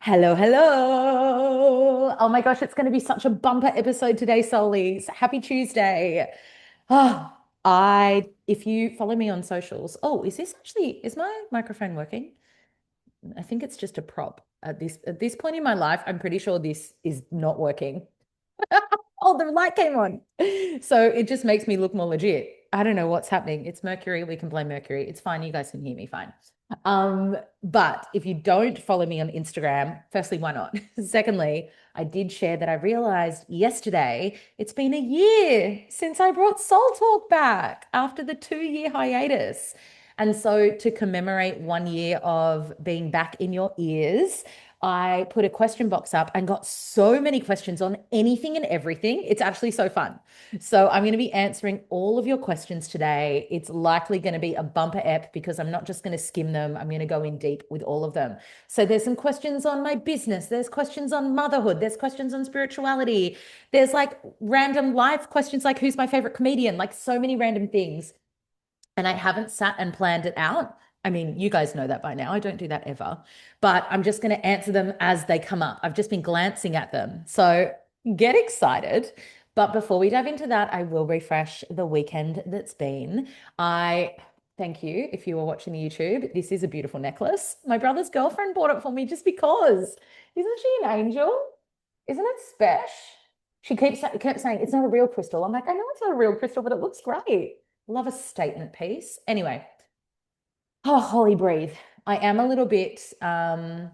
Hello, hello. Oh my gosh, it's going to be such a bumper episode today, Solies. Happy Tuesday. Oh, if you follow me on socials, is my microphone working? I think it's just a prop at this point in my life. I'm pretty sure this is not working. Oh, the light came on. So it just makes me look more legit. I don't know what's happening. It's Mercury. We can blame Mercury. It's fine. You guys can hear me fine. But if you don't follow me on Instagram, firstly, why not? Secondly, I did share that I realized yesterday it's been a year since I brought Soul Talk back after the 2 year hiatus. And so to commemorate 1 year of being back in your ears, I put a question box up and got so many questions on anything and everything. It's actually so fun. So I'm going to be answering all of your questions today. It's likely going to be a bumper ep because I'm not just going to skim them. I'm going to go in deep with all of them. So there's some questions on my business. There's questions on motherhood. There's questions on spirituality. There's like random life questions like who's my favorite comedian? Like so many random things, and I haven't sat and planned it out. I mean, you guys know that by now. I don't do that ever, but I'm just going to answer them as they come up. I've just been glancing at them. So get excited. But before we dive into that, I will refresh the weekend that's been. I thank you if you were watching the YouTube. This is a beautiful necklace. My brother's girlfriend bought it for me just because. Isn't she an angel? Isn't it special? She kept saying it's not a real crystal. I'm like, I know it's not a real crystal, but it looks great. Love a statement piece. Anyway, oh, Holly, breathe. I am a little bit on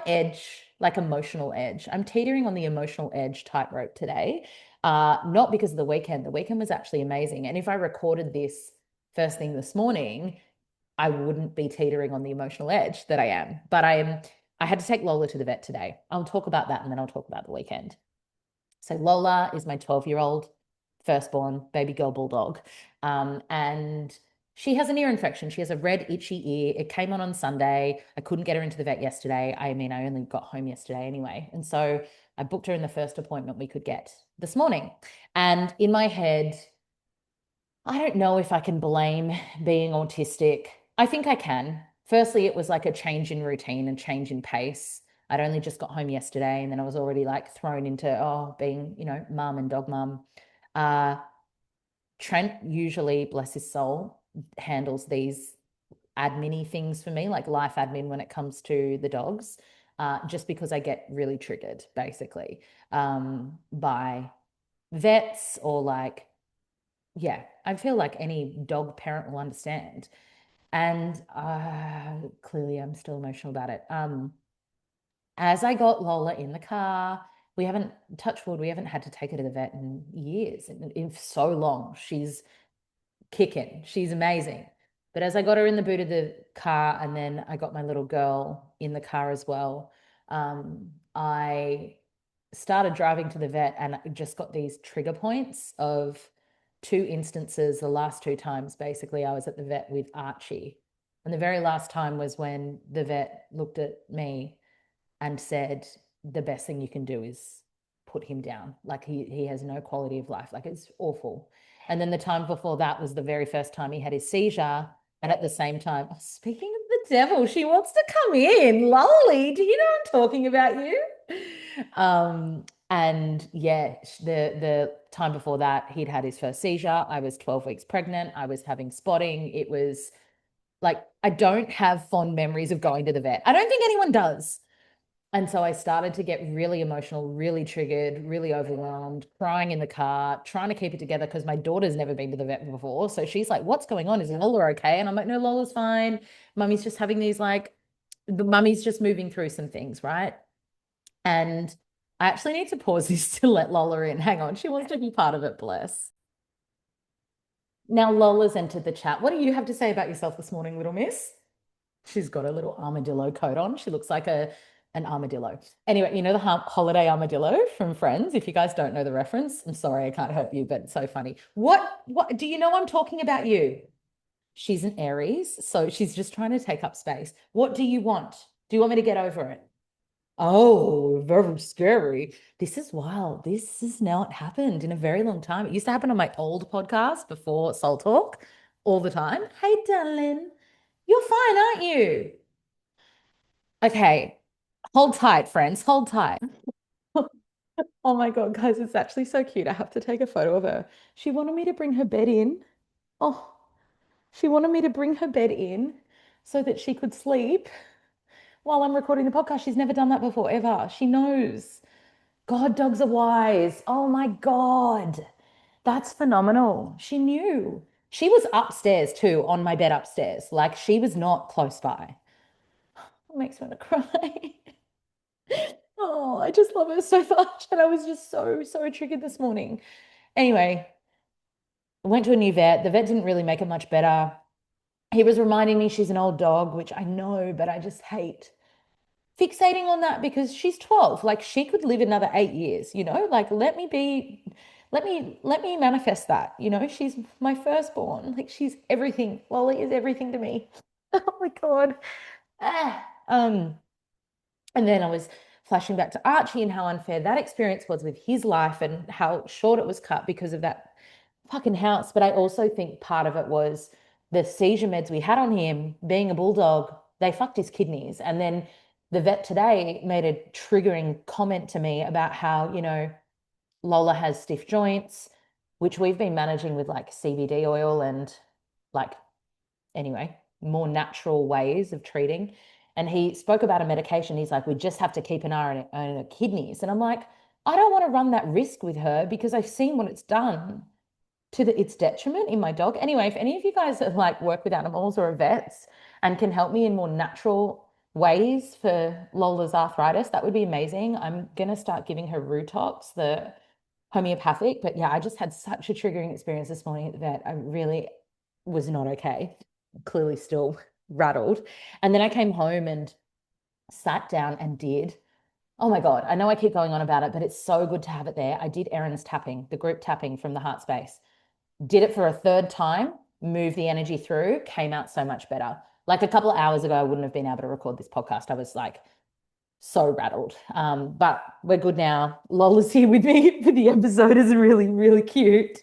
edge, like emotional edge. I'm teetering on the emotional edge tightrope today. Not because of the weekend. The weekend was actually amazing. And if I recorded this first thing this morning, I wouldn't be teetering on the emotional edge that I am. But I had to take Lola to the vet today. I'll talk about that and then I'll talk about the weekend. So Lola is my 12-year-old firstborn baby girl bulldog. And she has an ear infection. She has a red, itchy ear. It came on Sunday. I couldn't get her into the vet yesterday. I mean, I only got home yesterday anyway. And so I booked her in the first appointment we could get this morning. And in my head, I don't know if I can blame being autistic. I think I can. Firstly, it was like a change in routine and change in pace. I'd only just got home yesterday and then I was already like thrown into, being, mum and dog mum. Uh, Trent usually, bless his soul, handles these admin things for me, like life admin when it comes to the dogs, just because I get really triggered basically by vets or like, yeah, I feel like any dog parent will understand. And clearly, I'm still emotional about it. As I got Lola in the car, we haven't, touch wood, we haven't had to take her to the vet in years, in so long. She's kicking. She's amazing. But as I got her in the boot of the car and then I got my little girl in the car as well, I started driving to the vet and I just got these trigger points of two instances. The last two times, basically, I was at the vet with Archie. And the very last time was when the vet looked at me and said, the best thing you can do is put him down. Like he has no quality of life. Like it's awful. And then the time before that was the very first time he had his seizure. And at the same time, oh, speaking of the devil, she wants to come in. Lolly, do you know I'm talking about you? And yeah, the time before that, he'd had his first seizure. I was 12 weeks pregnant. I was having spotting. It was like I don't have fond memories of going to the vet. I don't think anyone does. And so I started to get really emotional, really triggered, really overwhelmed, crying in the car, trying to keep it together because my daughter's never been to the vet before. So she's like, what's going on? Is Lola okay? And I'm like, no, Lola's fine. Mummy's just having these like, the mummy's just moving through some things, right? And I actually need to pause this to let Lola in. Hang on. She wants to be part of it, bless. Now Lola's entered the chat. What do you have to say about yourself this morning, little miss? She's got a little armadillo coat on. She looks like an armadillo. Anyway, you know the holiday armadillo from Friends? If you guys don't know the reference, I'm sorry, I can't help you, but it's so funny. What do you know I'm talking about you? She's an Aries, so she's just trying to take up space. What do you want? Do you want me to get over it? Oh, very scary. This is wild. This has not happened in a very long time. It used to happen on my old podcast before Soul Talk all the time. Hey, darling, you're fine, aren't you? Okay. Hold tight, friends. Hold tight. Oh my God, guys, it's actually so cute. I have to take a photo of her. She wanted me to bring her bed in. Oh, she wanted me to bring her bed in so that she could sleep while I'm recording the podcast. She's never done that before, ever. She knows. God, dogs are wise. Oh my God. That's phenomenal. She knew. She was upstairs too, on my bed upstairs. Like she was not close by. It makes me want to cry. Oh, I just love her so much. And I was just so triggered this morning. Anyway, I went to a new vet. The vet didn't really make it much better. He was reminding me she's an old dog, which I know, but I just hate fixating on that because she's 12. Like she could live another 8 years, Like let me manifest that, She's my firstborn. Like she's everything. Lolly is everything to me. Oh my God. Ah. And then I was flashing back to Archie and how unfair that experience was with his life and how short it was cut because of that fucking house. But I also think part of it was the seizure meds we had on him, being a bulldog, they fucked his kidneys. And then the vet today made a triggering comment to me about how, Lola has stiff joints, which we've been managing with like CBD oil and like anyway, more natural ways of treating. And he spoke about a medication. He's like, we just have to keep an eye on her kidneys. And I'm like, I don't want to run that risk with her because I've seen what it's done to its detriment in my dog. Anyway, if any of you guys that like work with animals or are vets and can help me in more natural ways for Lola's arthritis, that would be amazing. I'm gonna start giving her Rutox, the homeopathic. But yeah, I just had such a triggering experience this morning at the vet. I really was not okay. Clearly still rattled. And then I came home and sat down and did. Oh my God, I know I keep going on about it, but it's so good to have it there. I did Erin's tapping, the group tapping from the heart space. Did it for a third time, moved the energy through, came out so much better. Like a couple of hours ago, I wouldn't have been able to record this podcast. I was like so rattled. But we're good now. Lola's here with me for the episode is really cute.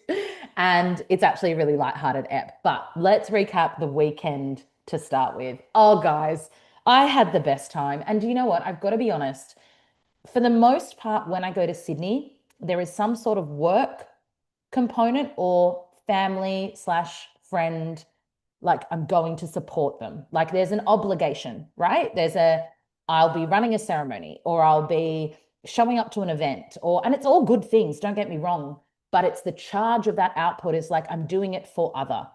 And it's actually a really lighthearted ep. But let's recap the weekend to start with. Oh, guys, I had the best time. And do you know what? I've got to be honest. For the most part, when I go to Sydney, there is some sort of work component or family slash friend, like I'm going to support them. Like there's an obligation, right? I'll be running a ceremony or I'll be showing up to an event and it's all good things, don't get me wrong, but it's the charge of that output is like I'm doing it for other.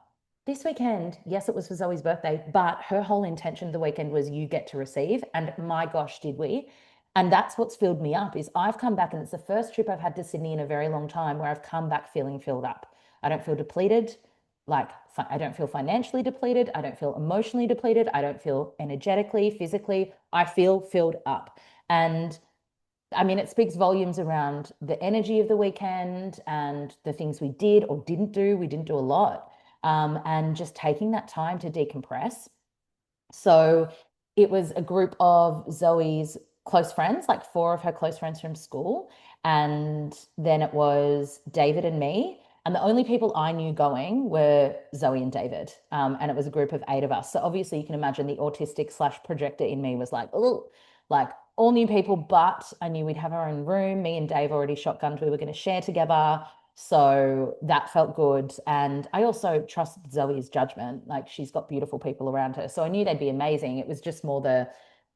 This weekend, yes, it was for Zoe's birthday, but her whole intention of the weekend was you get to receive. And my gosh, did we? And that's what's filled me up is I've come back and it's the first trip I've had to Sydney in a very long time where I've come back feeling filled up. I don't feel depleted. Like I don't feel financially depleted. I don't feel emotionally depleted. I don't feel energetically, physically. I feel filled up. And I mean, it speaks volumes around the energy of the weekend and the things we did or didn't do. We didn't do a lot. And just taking that time to decompress. So it was a group of Zoe's close friends, like four of her close friends from school. And then it was David and me. And the only people I knew going were Zoe and David. And it was a group of 8 of us. So obviously you can imagine the autistic slash projector in me was like, oh, like all new people, but I knew we'd have our own room. Me and Dave already shotgunned. We were going to share together. So that felt good. And I also trust Zoe's judgment. Like she's got beautiful people around her. So I knew they'd be amazing. It was just more the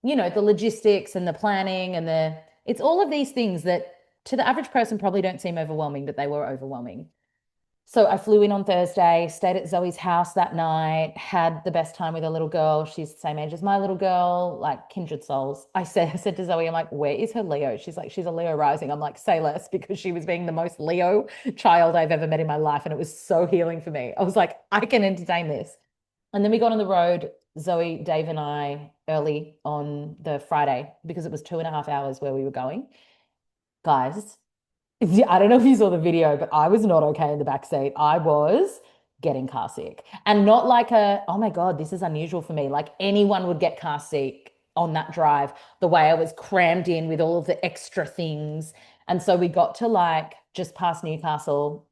logistics and the planning and it's all of these things that to the average person probably don't seem overwhelming, but they were overwhelming. So I flew in on Thursday, stayed at Zoe's house that night, had the best time with a little girl. She's the same age as my little girl, like kindred souls. I said to Zoe, I'm like, where is her Leo? She's like, she's a Leo rising. I'm like, say less because she was being the most Leo child I've ever met in my life. And it was so healing for me. I was like, I can entertain this. And then we got on the road, Zoe, Dave, and I early on the Friday because it was 2.5 hours where we were going. Guys, yeah, I don't know if you saw the video, but I was not okay in the back seat. I was getting car sick. And not like oh my God, this is unusual for me. Like anyone would get car sick on that drive, the way I was crammed in with all of the extra things. And so we got to like just past Newcastle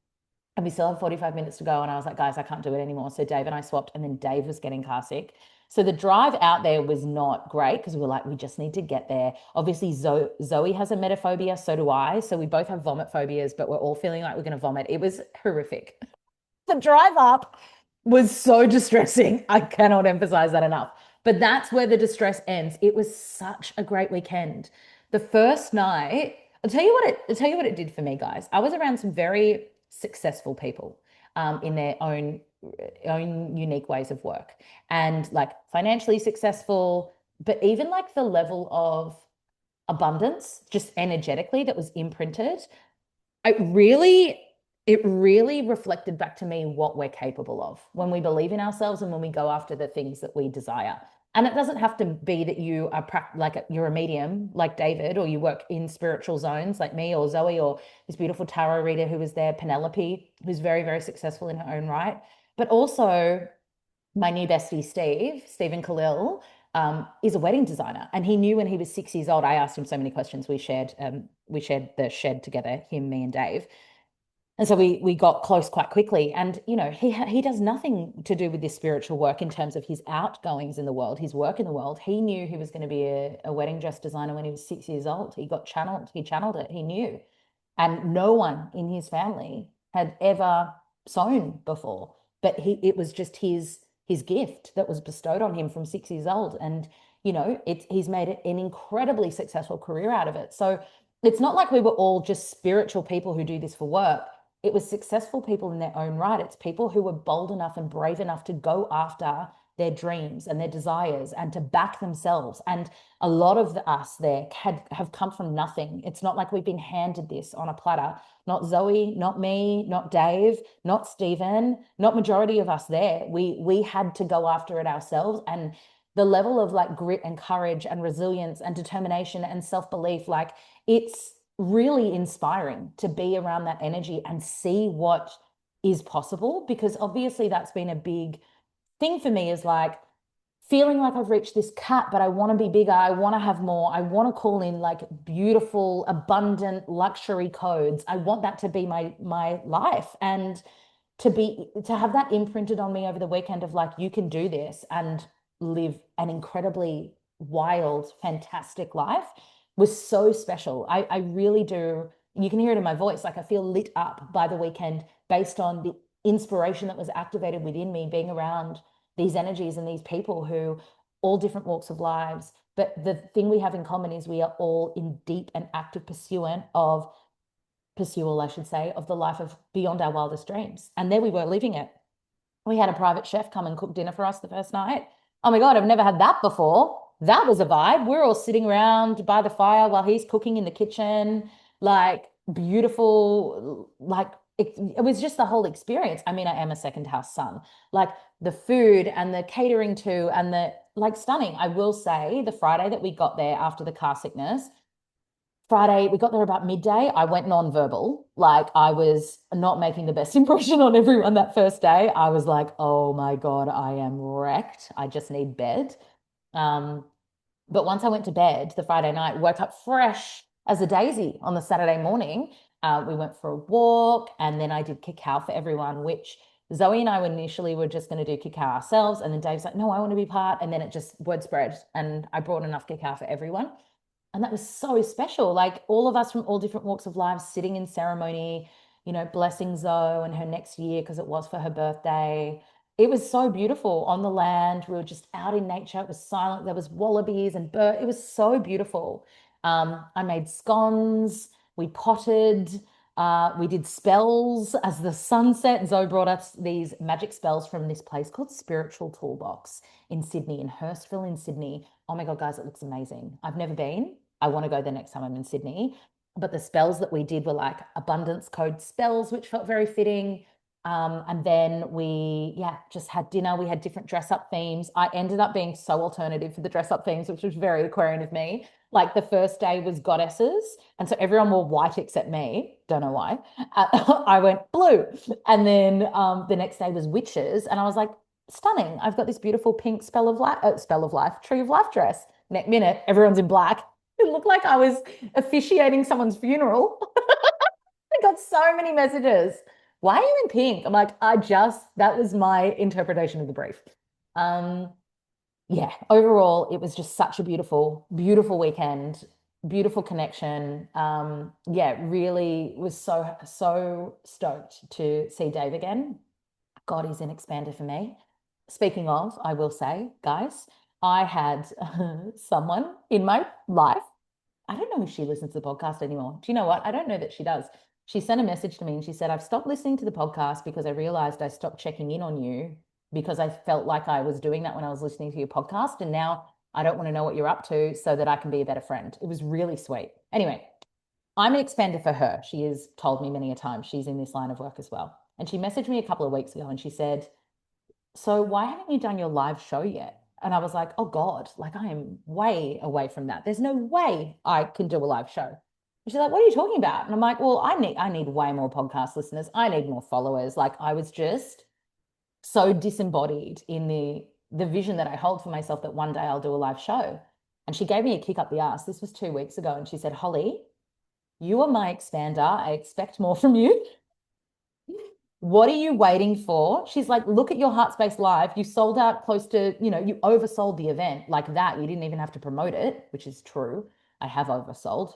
and we still have 45 minutes to go. And I was like, guys, I can't do it anymore. So Dave and I swapped, and then Dave was getting car sick. So the drive out there was not great because we were like, we just need to get there. Obviously, Zoe has a metaphobia, so do I. So we both have vomit phobias, but we're all feeling like we're going to vomit. It was horrific. The drive up was so distressing. I cannot emphasize that enough. But that's where the distress ends. It was such a great weekend. The first night, I'll tell you what it did for me, guys. I was around some very successful people in their own unique ways of work and like financially successful, but even like the level of abundance just energetically that was imprinted it really, it really reflected back to me what we're capable of when we believe in ourselves and when we go after the things that we desire. And it doesn't have to be that you are like you're a medium like David, or you work in spiritual zones like me or Zoe or this beautiful tarot reader who was there, Penelope, who's very, very successful in her own right. But also my new bestie, Stephen Khalil, is a wedding designer. And he knew when he was 6 years old, I asked him so many questions. We shared the shed together, him, me, and Dave. And so we got close quite quickly. And you know, he does nothing to do with this spiritual work in terms of his outgoings in the world, his work in the world. He knew he was going to be a wedding dress designer when he was 6 years old. He channeled it, he knew. And no one in his family had ever sewn before. But it was just his gift that was bestowed on him from 6 years old. And you know, he's made it an incredibly successful career out of it. So it's not like we were all just spiritual people who do this for work. It was successful people in their own right. It's people who were bold enough and brave enough to go after their dreams and their desires and to back themselves. And a lot of us there have come from nothing. It's not like we've been handed this on a platter. Not Zoe, not me, not Dave, not Stephen, not majority of us there. We had to go after it ourselves. And the level of like grit and courage and resilience and determination and self-belief, like it's really inspiring to be around that energy and see what is possible, because obviously that's been a big thing for me, is like feeling like I've reached this cap, but I want to be bigger. I want to have more. I want to call in like beautiful, abundant luxury codes. I want that to be my life. And to have that imprinted on me over the weekend of like, you can do this and live an incredibly wild, fantastic life was so special. I really do. You can hear it in my voice. Like I feel lit up by the weekend based on the inspiration that was activated within me being around these energies and these people who all different walks of lives. But the thing we have in common is we are all in deep and active pursual, I should say, of the life of beyond our wildest dreams. And there we were living it. We had a private chef come and cook dinner for us the first night. Oh my God, I've never had that before. That was a vibe. We're all sitting around by the fire while he's cooking in the kitchen, like beautiful, like it was just the whole experience. I mean, I am a second house son. Like the food and the catering to and the like stunning. I will say the Friday that we got there after the car sickness, Friday, we got there about midday. I went non-verbal. Like I was not making the best impression on everyone that first day. I was like, oh my God, I am wrecked. I just need bed. Um, but once I went to bed the Friday night, woke up fresh as a daisy on the Saturday morning. We went for a walk and then I did cacao for everyone, which Zoe and I initially were just going to do cacao ourselves. And then Dave's like, no, I want to be part. And then it just word spread and I brought enough cacao for everyone. And that was so special. Like all of us from all different walks of life sitting in ceremony, you know, blessing Zoe and her next year because it was for her birthday. It was so beautiful on the land. We were just out in nature. It was silent. There was wallabies and bird. It was so beautiful. I made scones. We potted. We did spells as the sun set. Zoe brought us these magic spells from this place called Spiritual Toolbox in Sydney, in Hurstville in Sydney. Oh my God, guys, it looks amazing. I've never been. I want to go the next time I'm in Sydney. But the spells that we did were like abundance code spells, which felt very fitting. And then yeah, just had dinner. We had different dress up themes. I ended up being so alternative for the dress up themes, which was very Aquarian of me. Like the first day was goddesses. And so everyone wore white except me. Don't know why. I went blue. And then the next day was witches. And I was like, stunning. I've got this beautiful pink spell of life, tree of life dress. Next minute, everyone's in black. It looked like I was officiating someone's funeral. I got so many messages. Why are you in pink? I'm like, that was my interpretation of the brief. Um, yeah, overall, it was just such a beautiful, beautiful weekend, beautiful connection. Yeah, really was so stoked to see Dave again. God, he's an expander for me. Speaking of, I will say, guys, I had someone in my life. I don't know if she listens to the podcast anymore. Do you know what? I don't know that she does. She sent a message to me and she said, I've stopped listening to the podcast because I realized I stopped checking in on you because I felt like I was doing that when I was listening to your podcast. And now I don't want to know what you're up to so that I can be a better friend. It was really sweet. Anyway, I'm an expander for her. She has told me many a time she's in this line of work as well. And she messaged me a couple of weeks ago and she said, so why haven't you done your live show yet? And I was like, oh God, like I am way away from that. There's no way I can do a live show. And she's like, what are you talking about? And I'm like, well, I need way more podcast listeners. I need more followers. Like I was just so disembodied in the vision that I hold for myself that one day I'll do a live show. And she gave me a kick up the ass. This was 2 weeks ago. And she said, Holly, you are my expander. I expect more from you. What are you waiting for? She's like, look at your Heart Space Live. You sold out close to, you oversold the event like that. You didn't even have to promote it, which is true. I have oversold.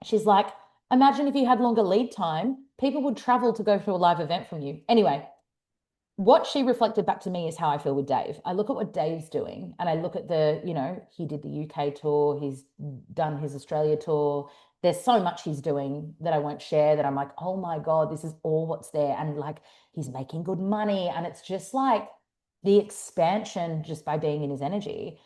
She's like, imagine if you had longer lead time, people would travel to go to a live event from you. Anyway, what she reflected back to me is how I feel with Dave. I look at what Dave's doing and I look at he did the UK tour, he's done his Australia tour. There's so much he's doing that I won't share that I'm like, oh my God, this is all what's there. And like he's making good money. And it's just like the expansion just by being in his energy.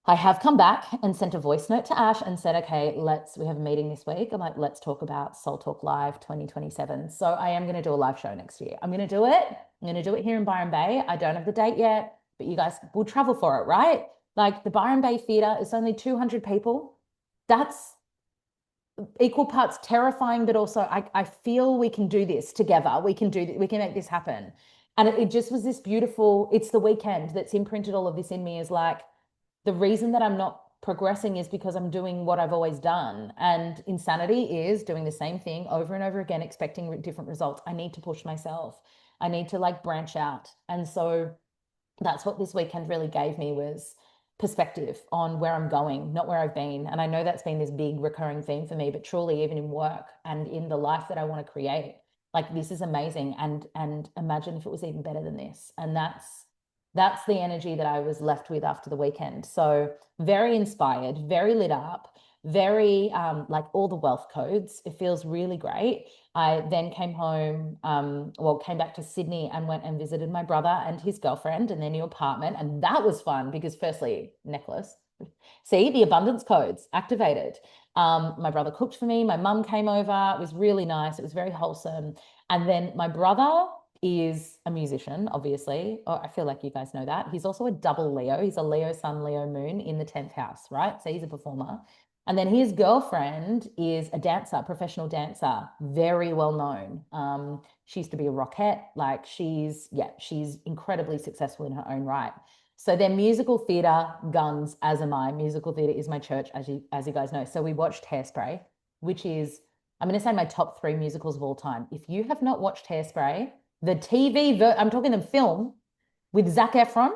I have come back and sent a voice note to Ash and said, okay, we have a meeting this week. I'm like, let's talk about Soul Talk Live 2027. So I am going to do a live show next year. I'm going to do it. I'm going to do it here in Byron Bay. I don't have the date yet, but you guys will travel for it, right? Like the Byron Bay Theatre is only 200 people. That's equal parts terrifying, but also I feel we can do this together. We can make this happen. And it just was this beautiful, it's the weekend that's imprinted all of this in me is like, the reason that I'm not progressing is because I'm doing what I've always done. And insanity is doing the same thing over and over again, expecting different results. I need to push myself. I need to like branch out. And so that's what this weekend really gave me was perspective on where I'm going, not where I've been. And I know that's been this big recurring theme for me, but truly even in work and in the life that I want to create, like this is amazing. And imagine if it was even better than this. And that's the energy that I was left with after the weekend. So very inspired, very lit up, very like all the wealth codes. It feels really great. I then came home, came back to Sydney and went and visited my brother and his girlfriend and their new apartment. And that was fun because, firstly, necklace. See, the abundance codes activated. My brother cooked for me. My mum came over. It was really nice. It was very wholesome. And then my brother is a musician, obviously. Oh, I feel like you guys know that. He's also a double Leo. He's a Leo sun, Leo moon in the 10th house, right? So he's a performer. And then his girlfriend is a dancer, professional dancer, very well known. She used to be a rockette. Like she's incredibly successful in her own right. So they're musical theatre guns, as am I. Musical theatre is my church, as you guys know. So we watched Hairspray, which is, I'm going to say my top three musicals of all time. If you have not watched Hairspray, the I'm talking the film with Zac Efron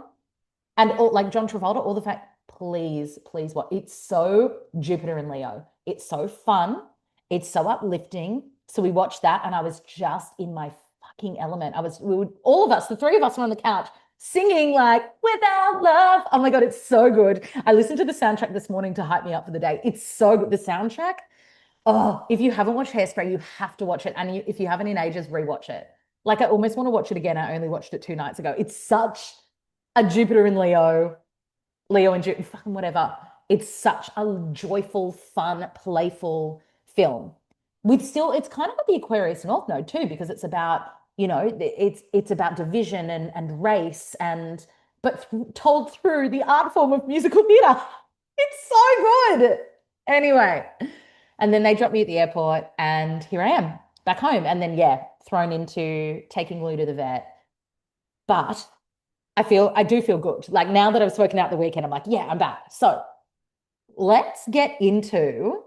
and all, like John Travolta, all the fact, please what? It's so Jupiter and Leo. It's so fun. It's so uplifting. So we watched that and I was just in my fucking element. All of us, the three of us were on the couch singing like without love. Oh my God, it's so good. I listened to the soundtrack this morning to hype me up for the day. It's so good. The soundtrack. Oh, if you haven't watched Hairspray, you have to watch it. And if you haven't in ages, rewatch it. Like I almost want to watch it again. I only watched it 2 nights ago. It's such a Jupiter and Leo and Jupiter, fucking whatever. It's such a joyful, fun, playful film. It's kind of got the Aquarius North Node too, because it's about, it's about division and race but told through the art form of musical theatre. It's so good. Anyway, and then they dropped me at the airport and here I am back home. And then, yeah, thrown into taking Lou to the vet. But I do feel good. Like now that I've spoken out the weekend, I'm like, yeah, I'm back. So let's get into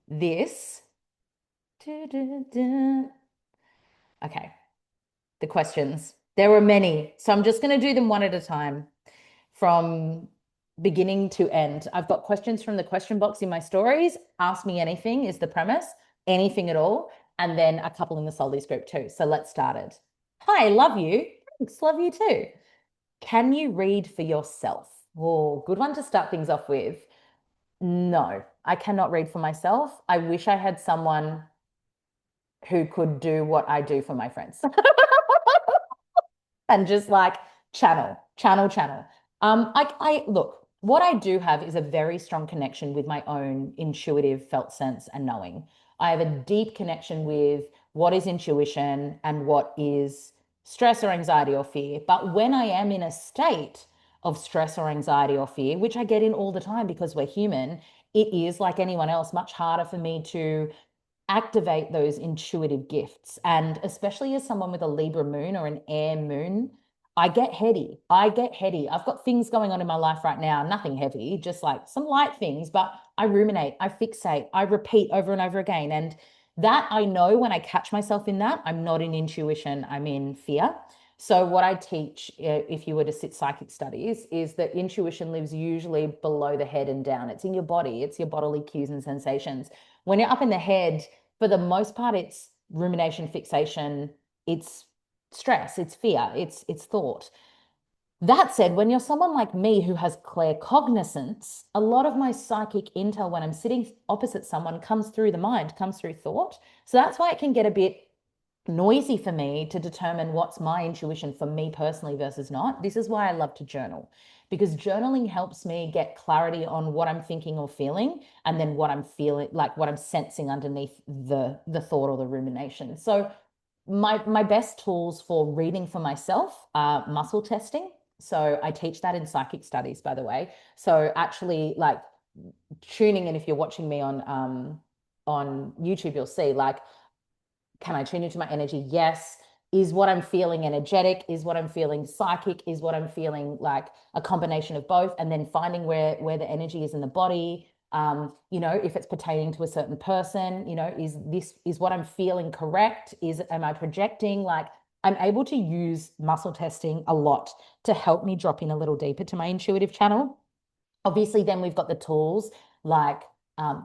this. Okay, the questions. There were many. So I'm just going to do them one at a time. from beginning to end. I've got questions from the question box in my stories. Ask me anything is the premise, anything at all. And then a couple in the Soldies group too. So let's start it. Hi, love you. Thanks, love you too. Can you read for yourself? Oh, good one to start things off with. No, I cannot read for myself. I wish I had someone who could do what I do for my friends. And just like channel. I look, what I do have is a very strong connection with my own intuitive felt sense and knowing. I have a deep connection with what is intuition and what is stress or anxiety or fear. But when I am in a state of stress or anxiety or fear, which I get in all the time because we're human, it is like anyone else, much harder for me to activate those intuitive gifts. And especially as someone with a Libra moon or an air moon, I get heady. I get heady. I've got things going on in my life right now, nothing heavy, just like some light things, but I ruminate, I fixate, I repeat over and over again. And that I know when I catch myself in that, I'm not in intuition, I'm in fear. So, what I teach, if you were to sit psychic studies, is that intuition lives usually below the head and down. It's in your body, it's your bodily cues and sensations. When you're up in the head, for the most part, it's rumination, fixation, it's stress, it's fear, it's thought. That said, when you're someone like me who has claircognizance, a lot of my psychic intel when I'm sitting opposite someone comes through the mind, comes through thought. So that's why it can get a bit noisy for me to determine what's my intuition for me personally versus not. This is why I love to journal, because journaling helps me get clarity on what I'm thinking or feeling and then what I'm feeling, like what I'm sensing underneath the thought or the rumination. So my best tools for reading for myself are muscle testing. So I teach that in psychic studies, by the way. So actually like tuning in, if you're watching me on YouTube, you'll see like, can I tune into my energy? Yes. Is what I'm feeling energetic? Is what I'm feeling psychic? Is what I'm feeling like a combination of both? And then finding where the energy is in the body. If it's pertaining to a certain person, is what I'm feeling correct? Am I projecting? Like I'm able to use muscle testing a lot to help me drop in a little deeper to my intuitive channel. Obviously, then we've got the tools like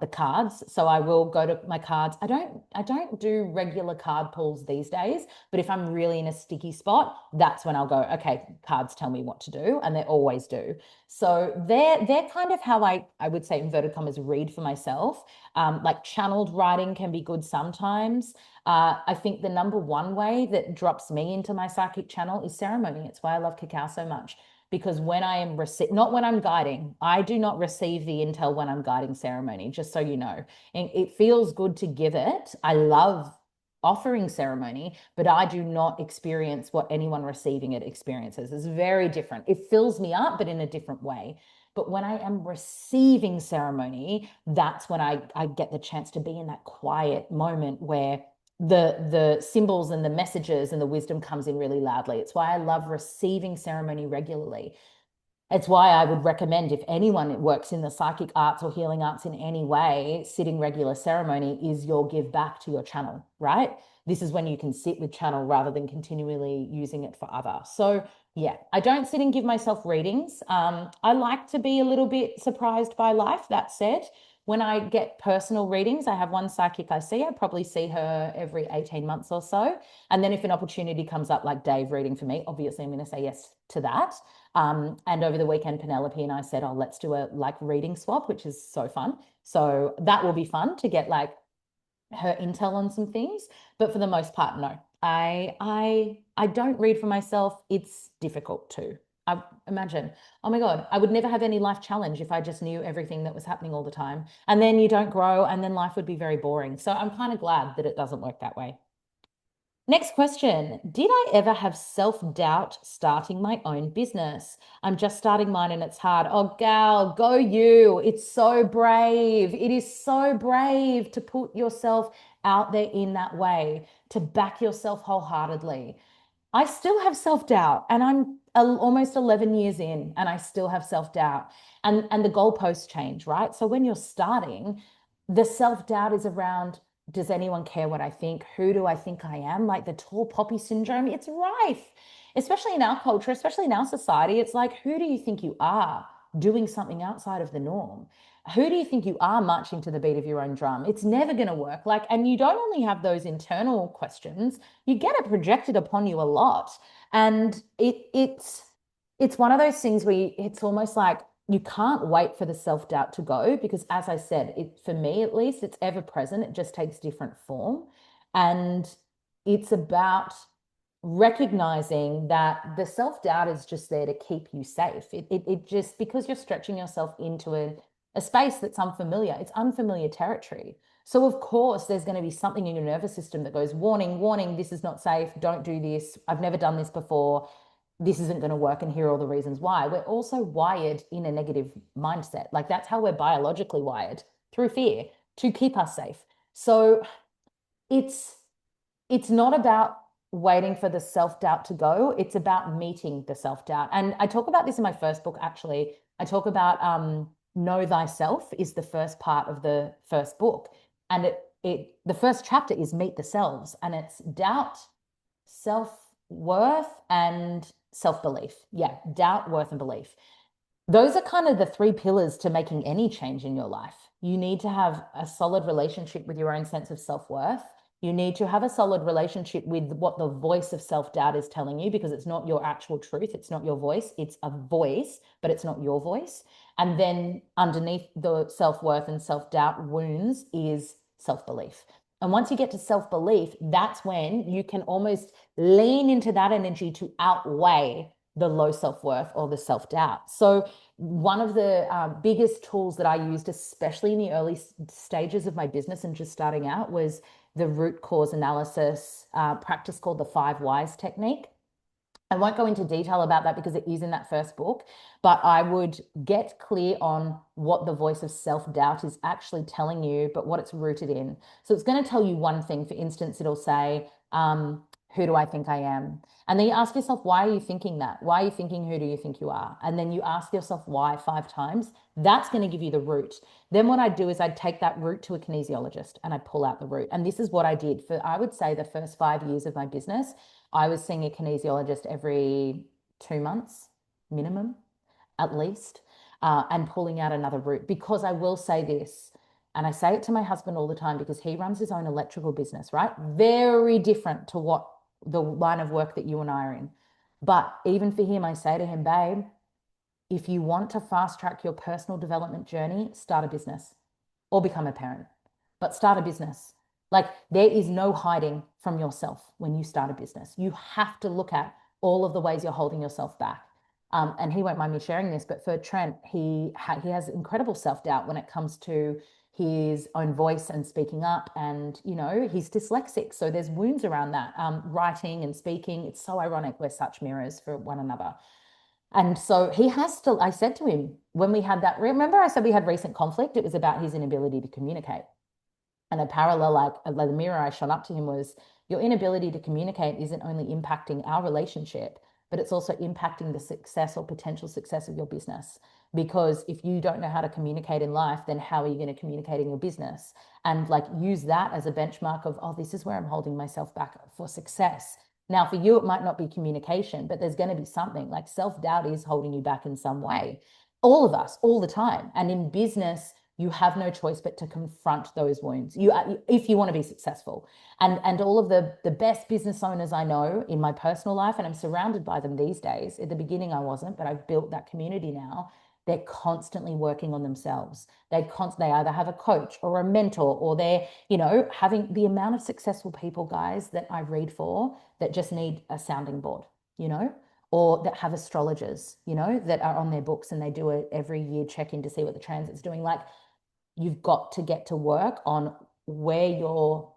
the cards. So I will go to my cards. I don't do regular card pulls these days, but if I'm really in a sticky spot, that's when I'll go, okay, cards tell me what to do, and they always do. So they're kind of how I would say inverted commas read for myself. Like channeled writing can be good sometimes. I think the number one way that drops me into my psychic channel is ceremony. It's why I love cacao so much, because when I am not when I'm guiding, I do not receive the intel when I'm guiding ceremony, just so you know. And it feels good to give it. I love offering ceremony, but I do not experience what anyone receiving it experiences. It's very different. It fills me up, but in a different way. But when I am receiving ceremony, that's when I get the chance to be in that quiet moment where the symbols and the messages and the wisdom comes in really loudly. It's why I love receiving ceremony regularly. It's why I would recommend, if anyone works in the psychic arts or healing arts in any way, sitting regular ceremony is your give back to your channel, right? This is when you can sit with channel rather than continually using it for other. So yeah, I don't sit and give myself readings. I like to be a little bit surprised by life. That said, when I get personal readings, I have one psychic I see. I probably see her every 18 months or so. And then if an opportunity comes up, like Dave reading for me, obviously I'm going to say yes to that. And over the weekend, Penelope and I said, oh, let's do a like reading swap, which is so fun. So that will be fun to get like her intel on some things. But for the most part, no. I don't read for myself. It's difficult to. I imagine, oh my God, I would never have any life challenge if I just knew everything that was happening all the time. And then you don't grow, and then life would be very boring. So I'm kind of glad that it doesn't work that way. Next question. Did I ever have self-doubt starting my own business? I'm just starting mine and it's hard. Oh, gal, go you. It's so brave. It is so brave to put yourself out there in that way, to back yourself wholeheartedly. I still have self-doubt, and I'm almost 11 years in and I still have self-doubt. And the goalposts change, right? So when you're starting, the self-doubt is around, does anyone care what I think? Who do I think I am? Like the tall poppy syndrome, it's rife. especially in our culture, especially in our society, it's like, who do you think you are doing something outside of the norm? Who do you think you are marching to the beat of your own drum? It's never going to work. Like, and you don't only have those internal questions, you get it projected upon you a lot. And it's one of those things where it's almost like you can't wait for the self-doubt to go because, as I said, it for me at least, it's ever present. It just takes different form. And it's about recognizing that the self-doubt is just there to keep you safe. It just because you're stretching yourself into a space that's unfamiliar, it's unfamiliar territory. So of course there's going to be something in your nervous system that goes, warning, warning, this is not safe, don't do this, I've never done this before, this isn't going to work, and here are all the reasons why. We're also wired in a negative mindset. Like that's how we're biologically wired, through fear, to keep us safe. So it's it's not about waiting for the self-doubt to go. It's about meeting the self-doubt. And I talk about this in my first book, actually. I talk about know thyself is the first part of the first book. And the first chapter is meet the selves. And it's doubt, self-worth, and self-belief. Yeah, doubt, worth, and belief. Those are kind of the three pillars to making any change in your life. You need to have a solid relationship with your own sense of self-worth. You need to have a solid relationship with what the voice of self-doubt is telling you, because it's not your actual truth. It's not your voice. It's a voice, but it's not your voice. And then underneath the self-worth and self-doubt wounds is self-belief. And once you get to self-belief, that's when you can almost lean into that energy to outweigh the low self-worth or the self-doubt. So one of the biggest tools that I used, especially in the early stages of my business and just starting out, was the root cause analysis practice called the 5 whys technique. I won't go into detail about that because it is in that first book, but I would get clear on what the voice of self-doubt is actually telling you, but what it's rooted in. So it's going to tell you one thing. For instance, it'll say, who do I think I am? And then you ask yourself, why are you thinking that? Why are you thinking, who do you think you are? And then you ask yourself why 5 times. That's going to give you the root. Then what I'd do is I'd take that root to a kinesiologist and I'd pull out the root. And this is what I did for, I would say, the first 5 years of my business. I was seeing a kinesiologist every 2 months minimum, at least, and pulling out another root. Because I will say this, and I say it to my husband all the time because he runs his own electrical business, right? Very different to what the line of work that you and I are in. But even for him, I say to him, babe, if you want to fast track your personal development journey, start a business or become a parent, but start a business. Like there is no hiding from yourself when you start a business. You have to look at all of the ways you're holding yourself back. And he won't mind me sharing this, but for Trent, he has incredible self-doubt when it comes to his own voice and speaking up. And, you know, he's dyslexic. So there's wounds around that. Writing and speaking, it's so ironic. We're such mirrors for one another. And so he has to, I said to him when we had that, remember I said we had recent conflict? It was about his inability to communicate. And a parallel, like the mirror I shone up to him was, your inability to communicate isn't only impacting our relationship, but it's also impacting the success or potential success of your business. Because if you don't know how to communicate in life, then how are you going to communicate in your business? And like use that as a benchmark of, oh, this is where I'm holding myself back for success. Now, for you, it might not be communication, but there's going to be something like self-doubt is holding you back in some way. All of us, all the time. And in business, you have no choice but to confront those wounds. If you want to be successful. And all of the best business owners I know in my personal life, and I'm surrounded by them these days. At the beginning, I wasn't, but I've built that community now. They're constantly working on themselves. They either have a coach or a mentor, or they're, having the amount of successful people, guys, that I read for that just need a sounding board, or that have astrologers, that are on their books and they do it every year, check in to see what the transit's doing. Like, you've got to get to work on where your,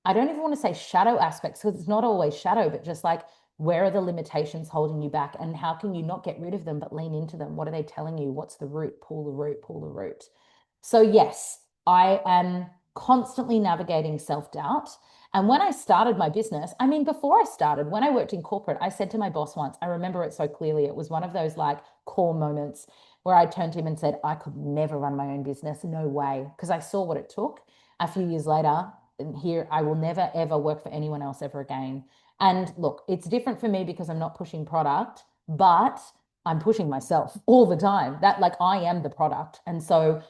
I don't even want to say shadow aspects, because it's not always shadow, but just like, where are the limitations holding you back, and how can you not get rid of them but lean into them? What are they telling you? What's the root? Pull the root, pull the root. So yes, I am constantly navigating self-doubt. And when I started my business, I mean, before I started, when I worked in corporate, I said to my boss once, I remember it so clearly, it was one of those like core moments where I turned to him and said, I could never run my own business. No way. Because I saw what it took. A few years later, here, I will never ever work for anyone else ever again. And look, it's different for me because I'm not pushing product, but I'm pushing myself all the time. That like I am the product. And so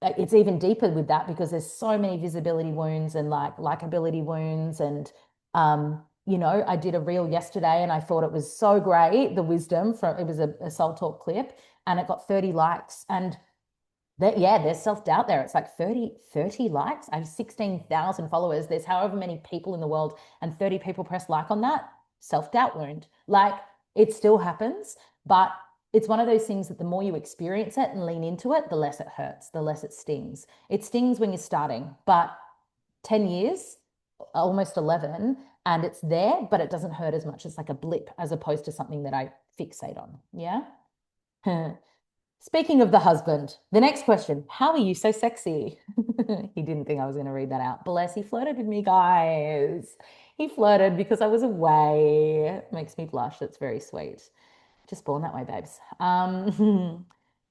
it's even deeper with that because there's so many visibility wounds and like likability wounds. And I did a reel yesterday and I thought it was so great, the wisdom from it was a Soul Talk clip and it got 30 likes. And that, yeah, there's self-doubt there. It's like 30 likes. I have 16,000 followers. There's however many people in the world, and 30 people press like on that. Self-doubt wound. Like it still happens, but it's one of those things that the more you experience it and lean into it, the less it hurts, the less it stings. It stings when you're starting, but 10 years, almost 11, and it's there, but it doesn't hurt as much. It's like a blip as opposed to something that I fixate on. Yeah. Speaking of the husband, the next question, how are you so sexy? He didn't think I was going to read that out. Bless, he flirted with me, guys. He flirted because I was away. Makes me blush. That's very sweet. Just born that way, babes. Oh,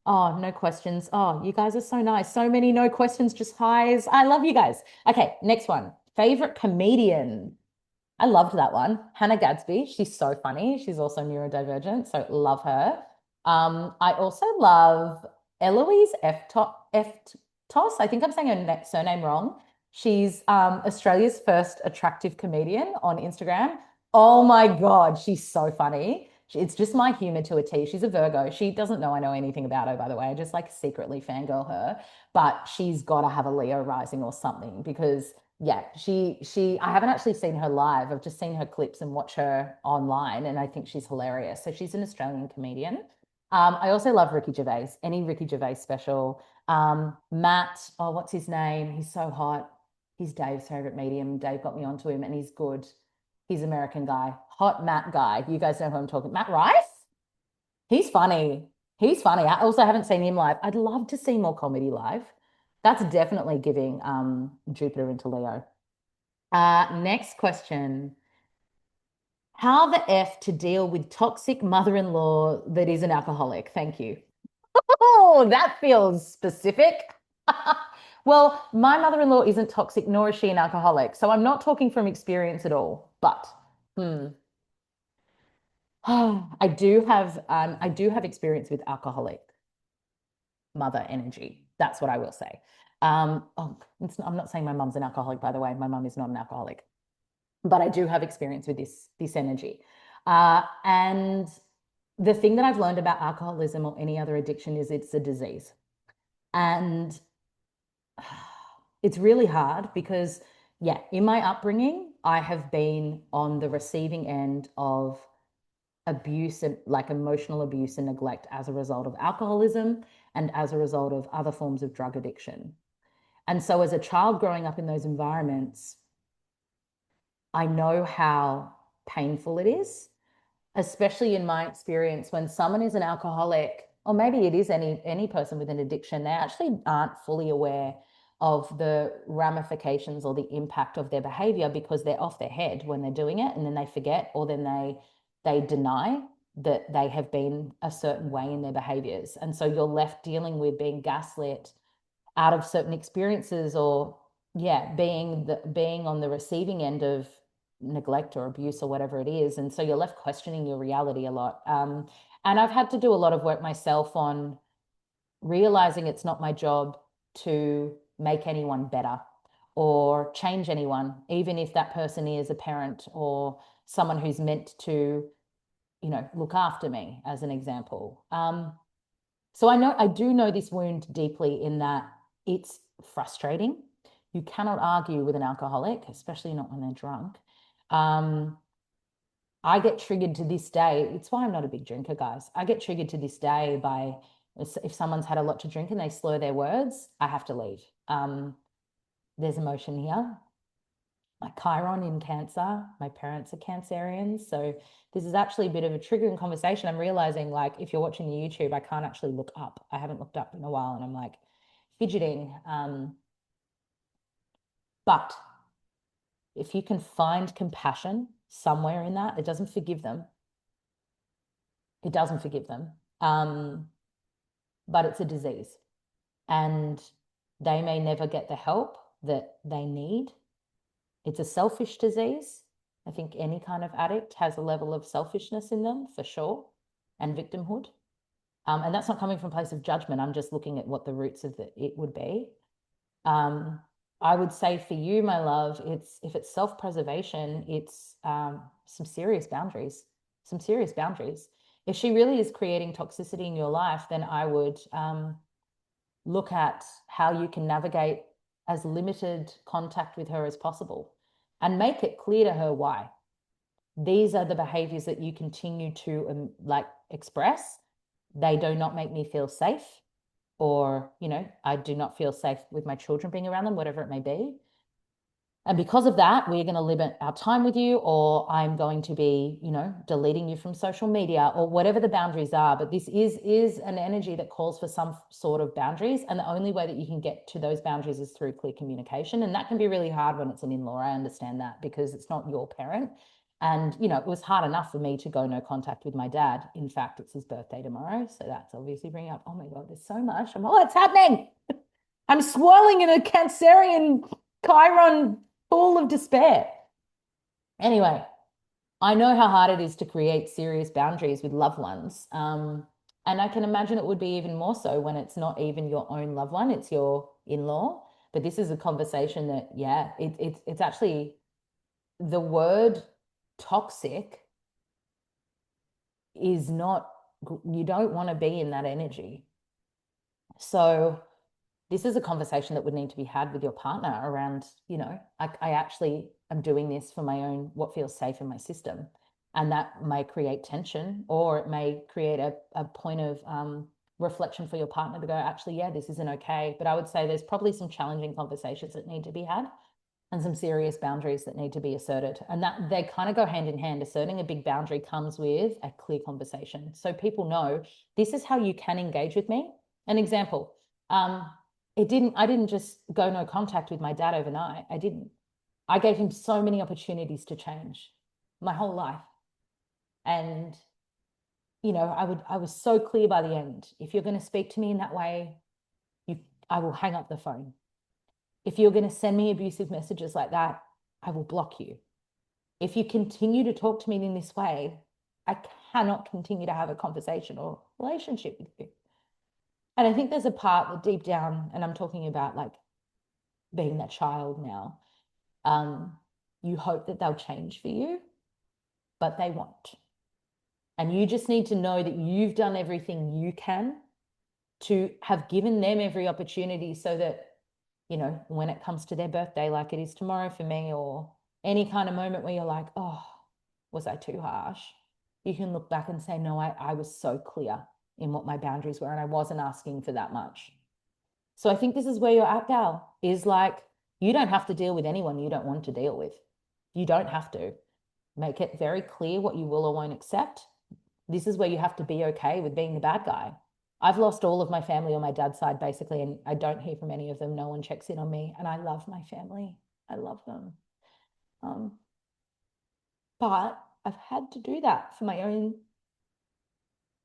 no questions. Oh, you guys are so nice. So many no questions, just highs. I love you guys. Okay, next one. Favorite comedian? I loved that one. Hannah Gadsby. She's so funny. She's also neurodivergent, so love her. I also love Eloise Toss. I think I'm saying her surname wrong. She's Australia's first attractive comedian on Instagram. Oh my God, she's so funny. It's just my humor to a T. She's a Virgo. She doesn't know I know anything about her, by the way. I just like secretly fangirl her, but she's got to have a Leo rising or something because yeah, she I haven't actually seen her live. I've just seen her clips and watch her online, and I think she's hilarious. So she's an Australian comedian. I also love Ricky Gervais, any Ricky Gervais special. Matt, oh, what's his name? He's so hot. He's Dave's favorite medium. Dave got me onto him and he's good. He's an American guy. Hot Matt guy. You guys know who I'm talking. Matt Rife? He's funny. He's funny. I also haven't seen him live. I'd love to see more comedy live. That's definitely giving Jupiter into Leo. Next question. How the F to deal with toxic mother-in-law that is an alcoholic? Thank you. Oh, that feels specific. Well, my mother-in-law isn't toxic, nor is she an alcoholic. So I'm not talking from experience at all. But hmm, I do have experience with alcoholic mother energy. That's what I will say. I'm not saying my mum's an alcoholic, by the way. My mum is not an alcoholic, but I do have experience with this energy. And the thing that I've learned about alcoholism or any other addiction is it's a disease. And it's really hard because, yeah, in my upbringing, I have been on the receiving end of abuse and like emotional abuse and neglect as a result of alcoholism and as a result of other forms of drug addiction. And so, as a child growing up in those environments, I know how painful it is, especially in my experience when someone is an alcoholic, or maybe it is any person with an addiction, they actually aren't fully aware of the ramifications or the impact of their behavior because they're off their head when they're doing it, and then they forget, or then they deny that they have been a certain way in their behaviors. And so you're left dealing with being gaslit out of certain experiences, or yeah, being on the receiving end of neglect or abuse or whatever it is. And so you're left questioning your reality a lot. And I've had to do a lot of work myself on realizing it's not my job to make anyone better or change anyone, even if that person is a parent or someone who's meant to, look after me, as an example. So I do know this wound deeply in that it's frustrating. You cannot argue with an alcoholic, especially not when they're drunk. Um, I get triggered to this day. It's why I'm not a big drinker, guys. I get triggered to this day by if someone's had a lot to drink and they slur their words, I have to leave. There's emotion here. My Chiron in Cancer, my parents are Cancerians. So this is actually a bit of a triggering conversation. I'm realizing, like, if you're watching the YouTube, I can't actually look up. I haven't looked up in a while and I'm like fidgeting. But if you can find compassion somewhere in that, it doesn't forgive them. It doesn't forgive them. But it's a disease and they may never get the help that they need. It's a selfish disease. I think any kind of addict has a level of selfishness in them for sure, and victimhood. And that's not coming from a place of judgment. I'm just looking at what the roots of it would be. I would say for you, my love, if it's self-preservation, it's some serious boundaries, some serious boundaries. If she really is creating toxicity in your life, then I would look at how you can navigate as limited contact with her as possible and make it clear to her why. These are the behaviors that you continue to like express. They do not make me feel safe, or, you know, I do not feel safe with my children being around them, whatever it may be. And because of that, we're going to limit our time with you, or I'm going to be, you know, deleting you from social media, or whatever the boundaries are. But this is an energy that calls for some sort of boundaries. And the only way that you can get to those boundaries is through clear communication. And that can be really hard when it's an in-law. I understand that, because it's not your parent. And, you know, it was hard enough for me to go no contact with my dad. In fact, it's his birthday tomorrow. So that's obviously bringing up, oh my God, there's so much. It's happening. I'm swirling in a Cancerian Chiron full of despair. Anyway, I know how hard it is to create serious boundaries with loved ones. And I can imagine it would be even more so when it's not even your own loved one, it's your in-law. But this is a conversation that, yeah, it's actually the word toxic is not, you don't want to be in that energy. So this is a conversation that would need to be had with your partner around, you know, I actually am doing this for my own, what feels safe in my system. And that may create tension, or it may create a point of reflection for your partner to go, actually, yeah, this isn't okay. But I would say there's probably some challenging conversations that need to be had, and some serious boundaries that need to be asserted. And that they kind of go hand in hand. Asserting a big boundary comes with a clear conversation. So people know this is how you can engage with me. An example, I didn't just go no contact with my dad overnight. I didn't. I gave him so many opportunities to change my whole life. And, you know, I was so clear by the end. If you're going to speak to me in that way, I will hang up the phone. If you're going to send me abusive messages like that, I will block you. If you continue to talk to me in this way, I cannot continue to have a conversation or relationship with you. And I think there's a part that deep down, and I'm talking about like being that child now, you hope that they'll change for you, but they won't. And you just need to know that you've done everything you can to have given them every opportunity, so that, you know, when it comes to their birthday, like it is tomorrow for me, or any kind of moment where you're like, oh, was I too harsh? You can look back and say, no, I was so clear in what my boundaries were, and I wasn't asking for that much. So I think this is where you're at, gal, is like, you don't have to deal with anyone you don't want to deal with. You don't have to. Make it very clear what you will or won't accept. This is where you have to be okay with being the bad guy. I've lost all of my family on my dad's side, basically, and I don't hear from any of them. No one checks in on me, and I love my family. I love them. But I've had to do that for my own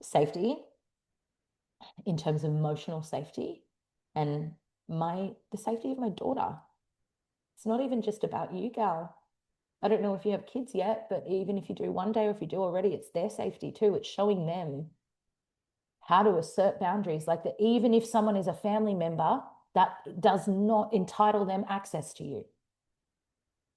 safety, in terms of emotional safety, and the safety of my daughter. It's not even just about you, gal. I don't know if you have kids yet, but even if you do one day, or if you do already, it's their safety too. It's showing them how to assert boundaries, like that even if someone is a family member, that does not entitle them access to you.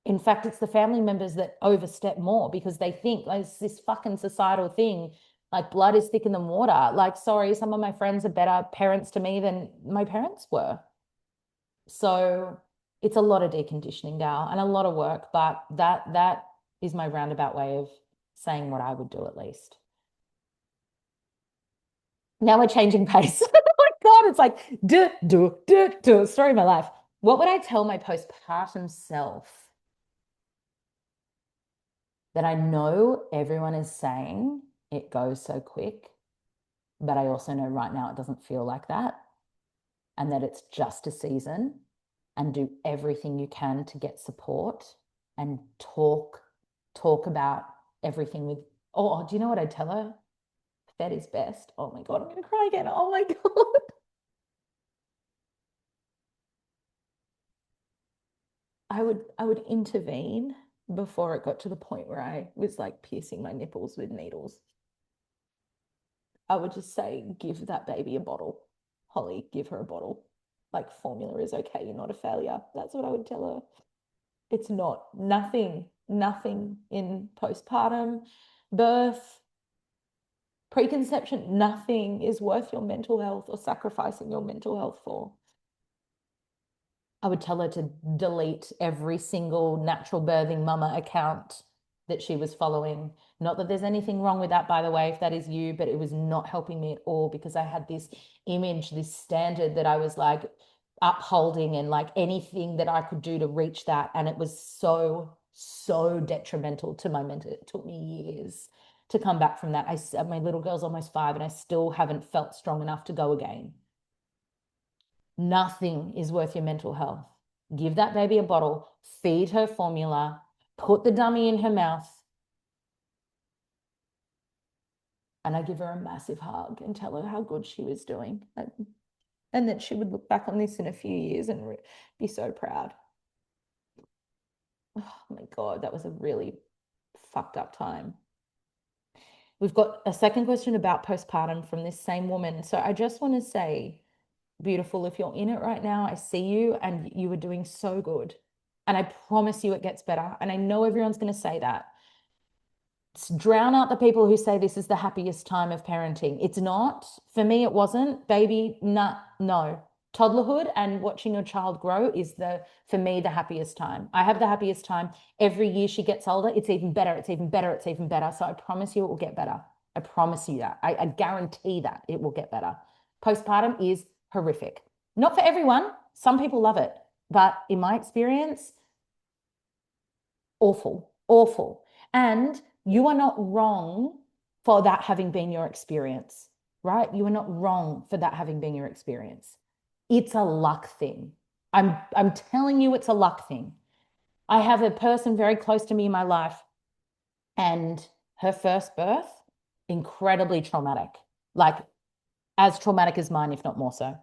In fact, it's the family members that overstep more, because they think like, it's this fucking societal thing, like blood is thicker than water. Like, sorry, some of my friends are better parents to me than my parents were. So it's a lot of deconditioning now and a lot of work, but that is my roundabout way of saying what I would do, at least. Now we're changing pace. Oh my God, it's like, story of my life. What would I tell my postpartum self that I know everyone is saying it goes so quick, but I also know right now it doesn't feel like that, and that it's just a season, and do everything you can to get support and talk about everything with, oh, do you know what I tell her? Fed is best. Oh my God, I'm going to cry again. Oh my God. I would intervene before it got to the point where I was like piercing my nipples with needles. I would just say, give that baby a bottle. Holly, give her a bottle. Like formula is okay. You're not a failure. That's what I would tell her. It's not. Nothing in postpartum, birth, preconception, nothing is worth your mental health or sacrificing your mental health for. I would tell her to delete every single natural birthing mama account that she was following. Not that there's anything wrong with that, by the way, if that is you, but it was not helping me at all because I had this image, this standard that I was like upholding and like anything that I could do to reach that. And it was so detrimental to my mental. It took me years to come back from that. My little girl's almost 5 and I still haven't felt strong enough to go again. Nothing is worth your mental health. Give that baby a bottle, feed her formula, put the dummy in her mouth, and I give her a massive hug and tell her how good she was doing. And that she would look back on this in a few years and be so proud. Oh my God, that was a really fucked up time. We've got a second question about postpartum from this same woman. So I just want to say, beautiful, if you're in it right now, I see you and you are doing so good. And I promise you it gets better. And I know everyone's going to say that. Drown out the people who say this is the happiest time of parenting. It's not. For me, it wasn't. Baby, nah, no. Toddlerhood and watching your child grow is for me, the happiest time. I have the happiest time. Every year she gets older, it's even better, it's even better, it's even better. So I promise you it will get better. I promise you that. I guarantee that it will get better. Postpartum is horrific. Not for everyone. Some people love it. But in my experience, awful, awful. And you are not wrong for that having been your experience, right? You are not wrong for that having been your experience. It's a luck thing. I'm telling you, it's a luck thing. I have a person very close to me in my life, and her first birth, incredibly traumatic, like as traumatic as mine, if not more so.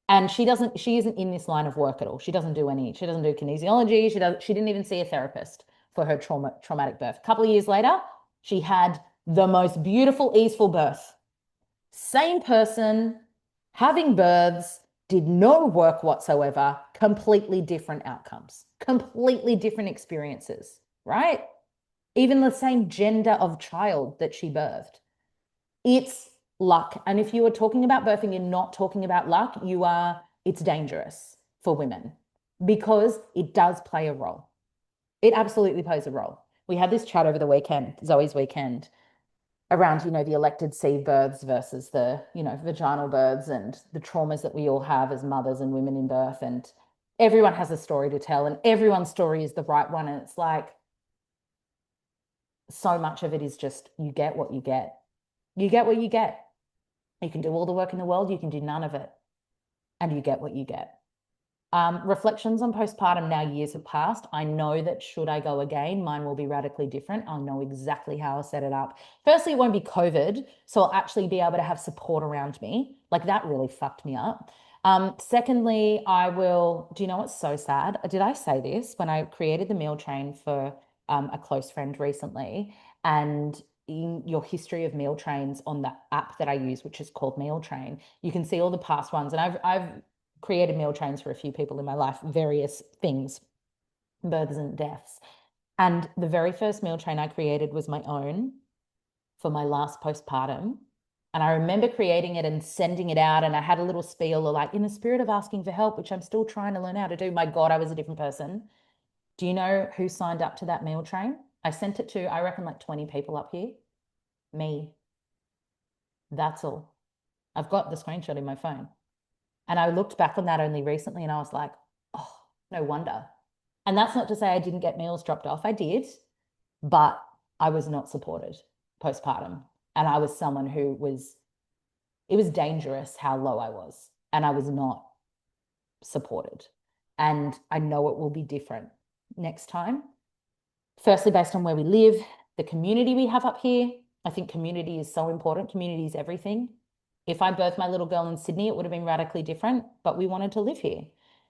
And she isn't in this line of work at all. She doesn't do kinesiology. She didn't even see a therapist for her traumatic birth. A couple of years later, she had the most beautiful, easeful birth. Same person, having births, did no work whatsoever, completely different outcomes, completely different experiences, right? Even the same gender of child that she birthed. It's luck. And if you are talking about birthing and not talking about luck, it's dangerous for women because it does play a role. It absolutely plays a role. We had this chat over the weekend, Zoe's weekend, around, the elected seed births versus the, vaginal births and the traumas that we all have as mothers and women in birth. And everyone has a story to tell and everyone's story is the right one. And it's like, so much of it is just, you get what you get. You get what you get. You can do all the work in the world, you can do none of it, and you get what you get. Reflections on postpartum. Now years have passed. I know that should I go again, mine will be radically different. I'll know exactly how I'll set it up. Firstly, it won't be COVID, so I'll actually be able to have support around me. Like that really fucked me up. Secondly, do you know what's so sad? Did I say this when I created the meal train for a close friend recently? And in your history of meal trains on the app that I use, which is called Meal Train, you can see all the past ones. And I've created meal trains for a few people in my life, various things, births and deaths. And the very first meal train I created was my own for my last postpartum. And I remember creating it and sending it out. And I had a little spiel like, in the spirit of asking for help, which I'm still trying to learn how to do. My God, I was a different person. Do you know who signed up to that meal train? I sent it to, I reckon, like 20 people up here. Me. That's all. I've got the screenshot in my phone. And I looked back on that only recently and I was like, oh, no wonder. And that's not to say I didn't get meals dropped off. I did, but I was not supported postpartum. And I was someone it was dangerous how low I was. And I was not supported. And I know it will be different next time. Firstly, based on where we live, the community we have up here. I think community is so important. Community is everything. If I birthed my little girl in Sydney, it would have been radically different, but we wanted to live here.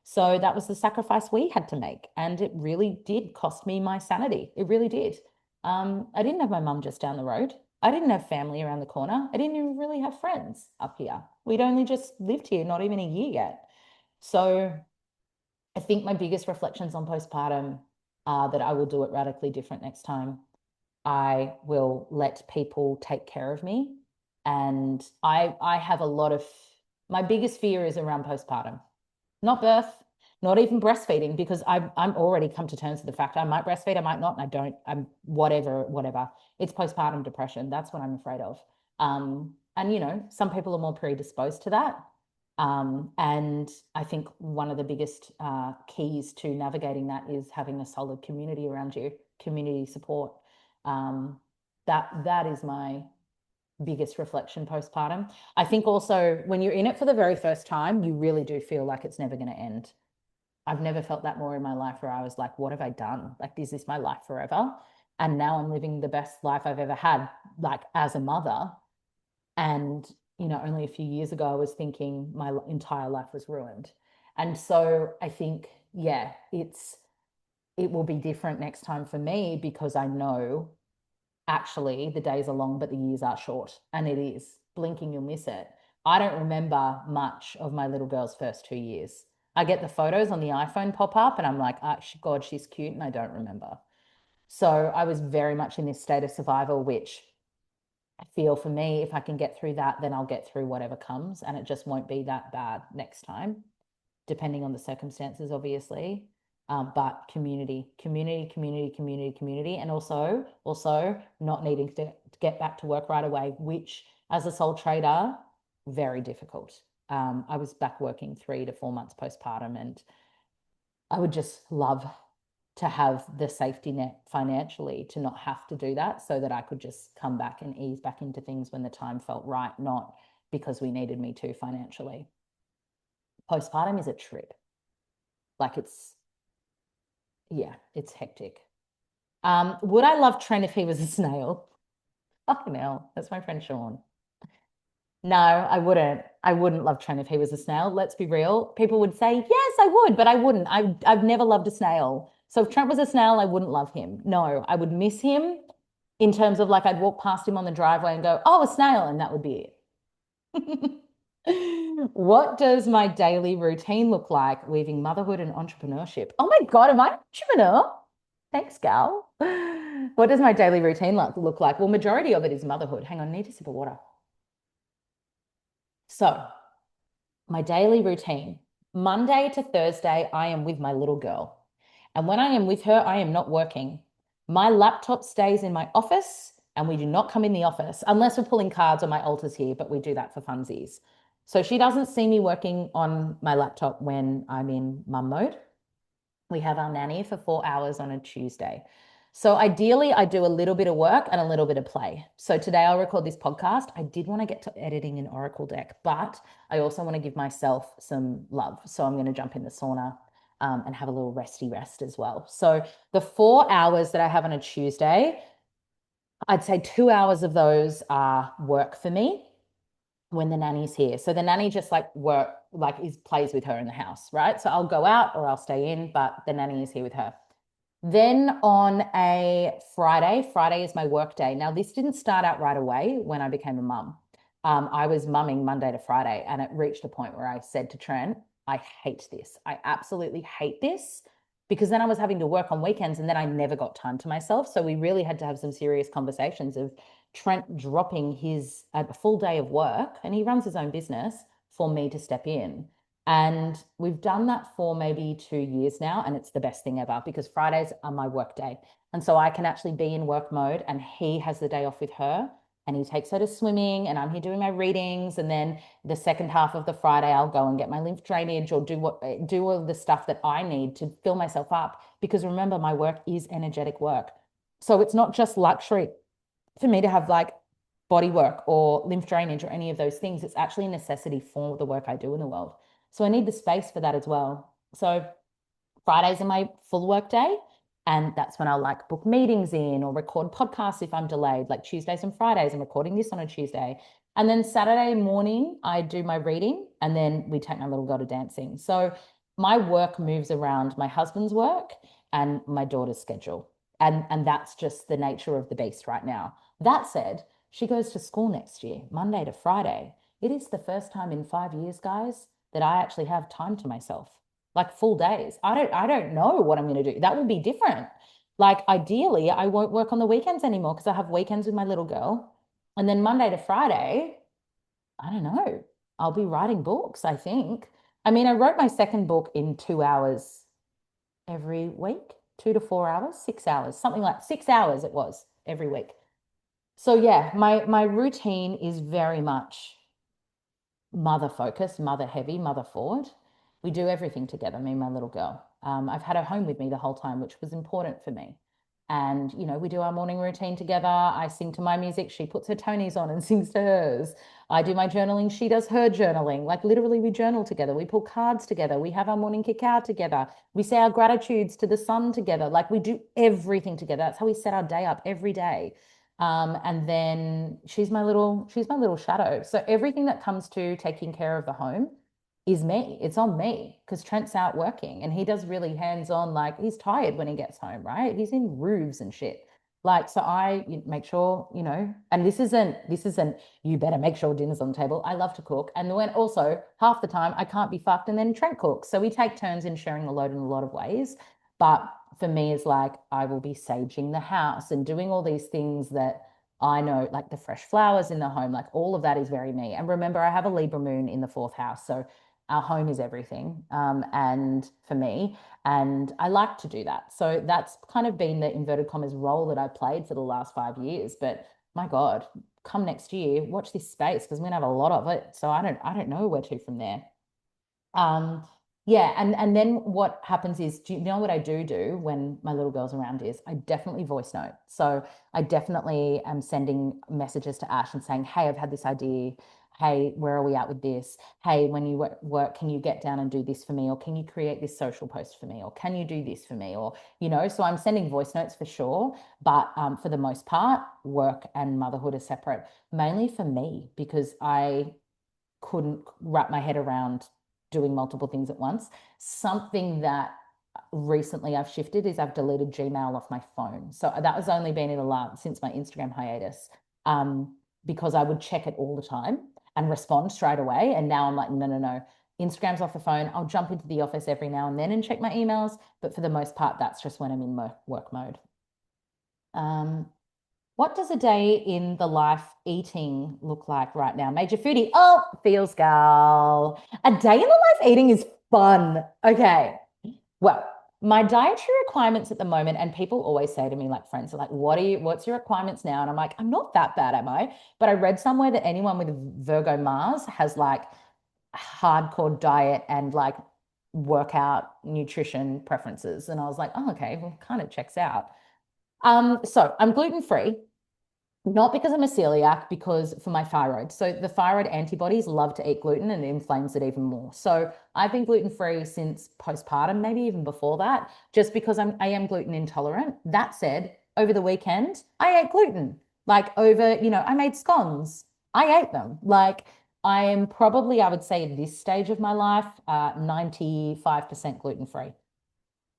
So that was the sacrifice we had to make. And it really did cost me my sanity. It really did. I didn't have my mum just down the road. I didn't have family around the corner. I didn't even really have friends up here. We'd only just lived here, not even a year yet. So I think my biggest reflections on postpartum are that I will do it radically different next time. I will let people take care of me. And I have a lot of my biggest fear is around postpartum, not birth, not even breastfeeding, because I'm already come to terms with the fact I might breastfeed, I might not, and I don't, I'm whatever. It's postpartum depression. That's what I'm afraid of. And some people are more predisposed to that. And I think one of the biggest keys to navigating that is having a solid community around you, community support. Um, that is my biggest reflection postpartum. I think also when you're in it for the very first time, you really do feel like it's never going to end. I've never felt that more in my life where I was like, what have I done? Like, is this my life forever? And now I'm living the best life I've ever had, like as a mother. And, only a few years ago, I was thinking my entire life was ruined. And so I think, yeah, it will be different next time for me because I know actually the days are long, but the years are short. And it is. Blinking, you'll miss it. I don't remember much of my little girl's first 2 years. I get the photos on the iPhone pop up and I'm like, oh, God, she's cute. And I don't remember. So I was very much in this state of survival, which I feel for me, if I can get through that, then I'll get through whatever comes. And it just won't be that bad next time, depending on the circumstances, obviously. But community, and also not needing to get back to work right away, which as a sole trader, very difficult. I was back working 3 to 4 months postpartum, and I would just love to have the safety net financially to not have to do that so that I could just come back and ease back into things when the time felt right, not because we needed me to financially. Postpartum is a trip. Like it's hectic. Would I love Trent if he was a snail? Fucking hell. That's my friend Sean. No, I wouldn't. I wouldn't love Trent if he was a snail. Let's be real. People would say, yes, I would, but I wouldn't. I've never loved a snail. So if Trent was a snail, I wouldn't love him. No, I would miss him in terms of like I'd walk past him on the driveway and go, oh, a snail, and that would be it. What does my daily routine look like weaving motherhood and entrepreneurship? Oh my God, am I an entrepreneur? Thanks, gal. What does my daily routine look like? Well, majority of it is motherhood. Hang on, I need a sip of water. So, my daily routine, Monday to Thursday, I am with my little girl. And when I am with her, I am not working. My laptop stays in my office and we do not come in the office unless we're pulling cards or my altar's here, but we do that for funsies. So she doesn't see me working on my laptop when I'm in mum mode. We have our nanny for 4 hours on a Tuesday. So ideally, I do a little bit of work and a little bit of play. So today I'll record this podcast. I did want to get to editing an Oracle deck, but I also want to give myself some love. So I'm going to jump in the sauna and have a little resty rest as well. So the 4 hours that I have on a Tuesday, I'd say 2 hours of those are work for me when the nanny's here. So the nanny just plays with her in the house, right? So I'll go out or I'll stay in, but the nanny is here with her. Then on a Friday is my work day. Now, this didn't start out right away when I became a mum. I was mumming Monday to Friday, and it reached a point where I said to Trent, I hate this. I absolutely hate this because then I was having to work on weekends and then I never got time to myself. So we really had to have some serious conversations of Trent dropping his a full day of work, and he runs his own business, for me to step in. And we've done that for maybe 2 years now, and it's the best thing ever because Fridays are my work day. And so I can actually be in work mode, and he has the day off with her, and he takes her to swimming, and I'm here doing my readings. And then the second half of the Friday, I'll go and get my lymph drainage or do all the stuff that I need to fill myself up. Because remember, my work is energetic work. So it's not just luxury for me to have like body work or lymph drainage or any of those things. It's actually a necessity for the work I do in the world. So I need the space for that as well. So Fridays are my full work day. And that's when I'll like book meetings in or record podcasts if I'm delayed, like Tuesdays and Fridays. I'm recording this on a Tuesday. And then Saturday morning, I do my reading and then we take my little girl to dancing. So my work moves around my husband's work and my daughter's schedule. And that's just the nature of the beast right now. That said, she goes to school next year, Monday to Friday. It is the first time in 5 years, guys, that I actually have time to myself, like full days. I don't know what I'm going to do. That will be different. Like ideally, I won't work on the weekends anymore because I have weekends with my little girl. And then Monday to Friday, I don't know. I'll be writing books, I think. I mean, I wrote my second book in 2 hours every week, 2 to 4 hours, 6 hours, something like 6 hours it was every week. So yeah, my routine is very much mother focused, mother heavy, mother forward. We do everything together, me and my little girl. I've had her home with me the whole time, which was important for me. And, we do our morning routine together. I sing to my music. She puts her Tonys on and sings to hers. I do my journaling. She does her journaling. Like literally, we journal together. We pull cards together. We have our morning cacao together. We say our gratitudes to the sun together. Like we do everything together. That's how we set our day up every day. And then she's my little shadow. So everything that comes to taking care of the home is me. It's on me because Trent's out working and he does really hands-on, like he's tired when he gets home, right? He's in roofs and shit. Like, so I make sure, and this isn't, you better make sure dinner's on the table. I love to cook. And when also half the time I can't be fucked and then Trent cooks. So we take turns in sharing the load in a lot of ways. But for me, it's like I will be saging the house and doing all these things that I know, like the fresh flowers in the home, like all of that is very me. And remember, I have a Libra moon in the fourth house. So our home is everything. And for me, and I like to do that. So that's kind of been the inverted commas role that I played for the last 5 years. But my God, come next year, watch this space because we're gonna have a lot of it. So I don't know where to from there. Um, yeah, and then what happens is, do you know what I do when my little girl's around is I definitely voice note. So I definitely am sending messages to Ash and saying, hey, I've had this idea. Hey, where are we at with this? Hey, when you work, can you get down and do this for me? Or can you create this social post for me? Or can you do this for me? Or, so I'm sending voice notes for sure. But for the most part, work and motherhood are separate, mainly for me, because I couldn't wrap my head around doing multiple things at once. Something that recently I've shifted is I've deleted Gmail off my phone. So that was only been in a lot since my Instagram hiatus, because I would check it all the time and respond straight away. And now I'm like, no, no, no. Instagram's off the phone. I'll jump into the office every now and then and check my emails. But for the most part, that's just when I'm in work mode. Um, what does a day in the life eating look like right now? Major foodie. Oh, feels gal. A day in the life eating is fun. Okay. Well, my dietary requirements at the moment, and people always say to me, like friends are like, what's your requirements now? And I'm like, I'm not that bad, am I? But I read somewhere that anyone with Virgo Mars has like hardcore diet and like workout nutrition preferences. And I was like, oh, okay, well, kind of checks out. So I'm gluten free. Not because I'm a celiac, because for my thyroid. So the thyroid antibodies love to eat gluten and it inflames it even more. So I've been gluten free since postpartum, maybe even before that, just because I am gluten intolerant. That said, over the weekend, I ate gluten. Like I made scones. I ate them. Like I am probably, I would say at this stage of my life, 95% gluten free.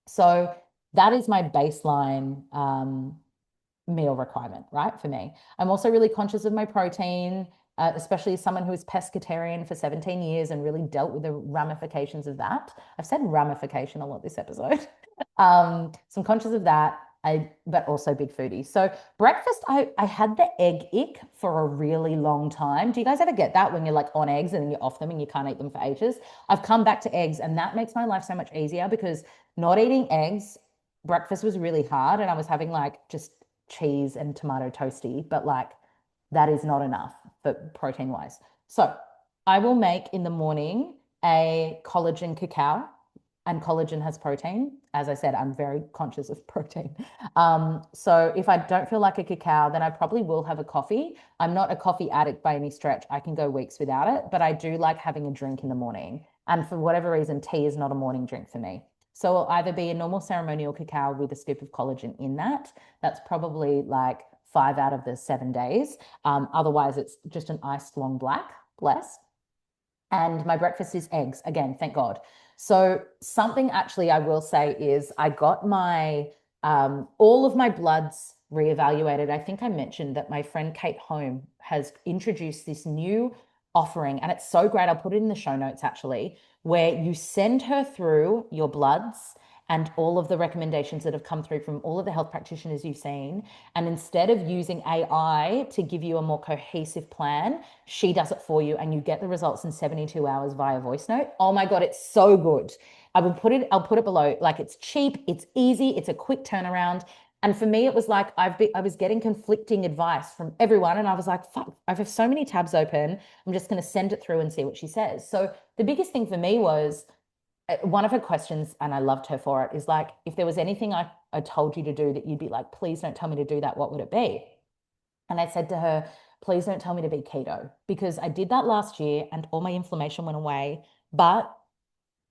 So that is my baseline meal requirement, right? For me. I'm also really conscious of my protein, especially as someone who was pescatarian for 17 years and really dealt with the ramifications of that. I've said ramification a lot this episode. So I'm conscious of that. But also big foodie. So breakfast, I had the egg ick for a really long time. Do you guys ever get that when you're like on eggs and then you're off them and you can't eat them for ages? I've come back to eggs and that makes my life so much easier because not eating eggs, breakfast was really hard and I was having like just cheese and tomato toasty, but like that is not enough for protein wise. So I will make in the morning a collagen cacao, and collagen has protein. As I said, I'm very conscious of protein. So if I don't feel like a cacao, then I probably will have a coffee. I'm not a coffee addict by any stretch. I can go weeks without it, but I do like having a drink in the morning. And for whatever reason, tea is not a morning drink for me. So it'll either be a normal ceremonial cacao with a scoop of collagen in that. That's probably like 5 out of the 7 days. Otherwise, it's just an iced long black, bless. And my breakfast is eggs. Again, thank God. So something actually I will say is I got my all of my bloods reevaluated. I think I mentioned that my friend Kate Home has introduced this new offering, and it's so great. I'll put it in the show notes actually, where you send her through your bloods and all of the recommendations that have come through from all of the health practitioners you've seen. And instead of using AI to give you a more cohesive plan, she does it for you and you get the results in 72 hours via voice note. Oh my God, it's so good. I'll put it below. Like it's cheap, it's easy, it's a quick turnaround. And for me, it was like I was getting conflicting advice from everyone. And I was like, fuck, I have so many tabs open. I'm just going to send it through and see what she says. So the biggest thing for me was one of her questions, and I loved her for it, is like, if there was anything I told you to do that you'd be like, please don't tell me to do that, what would it be? And I said to her, please don't tell me to be keto because I did that last year and all my inflammation went away, but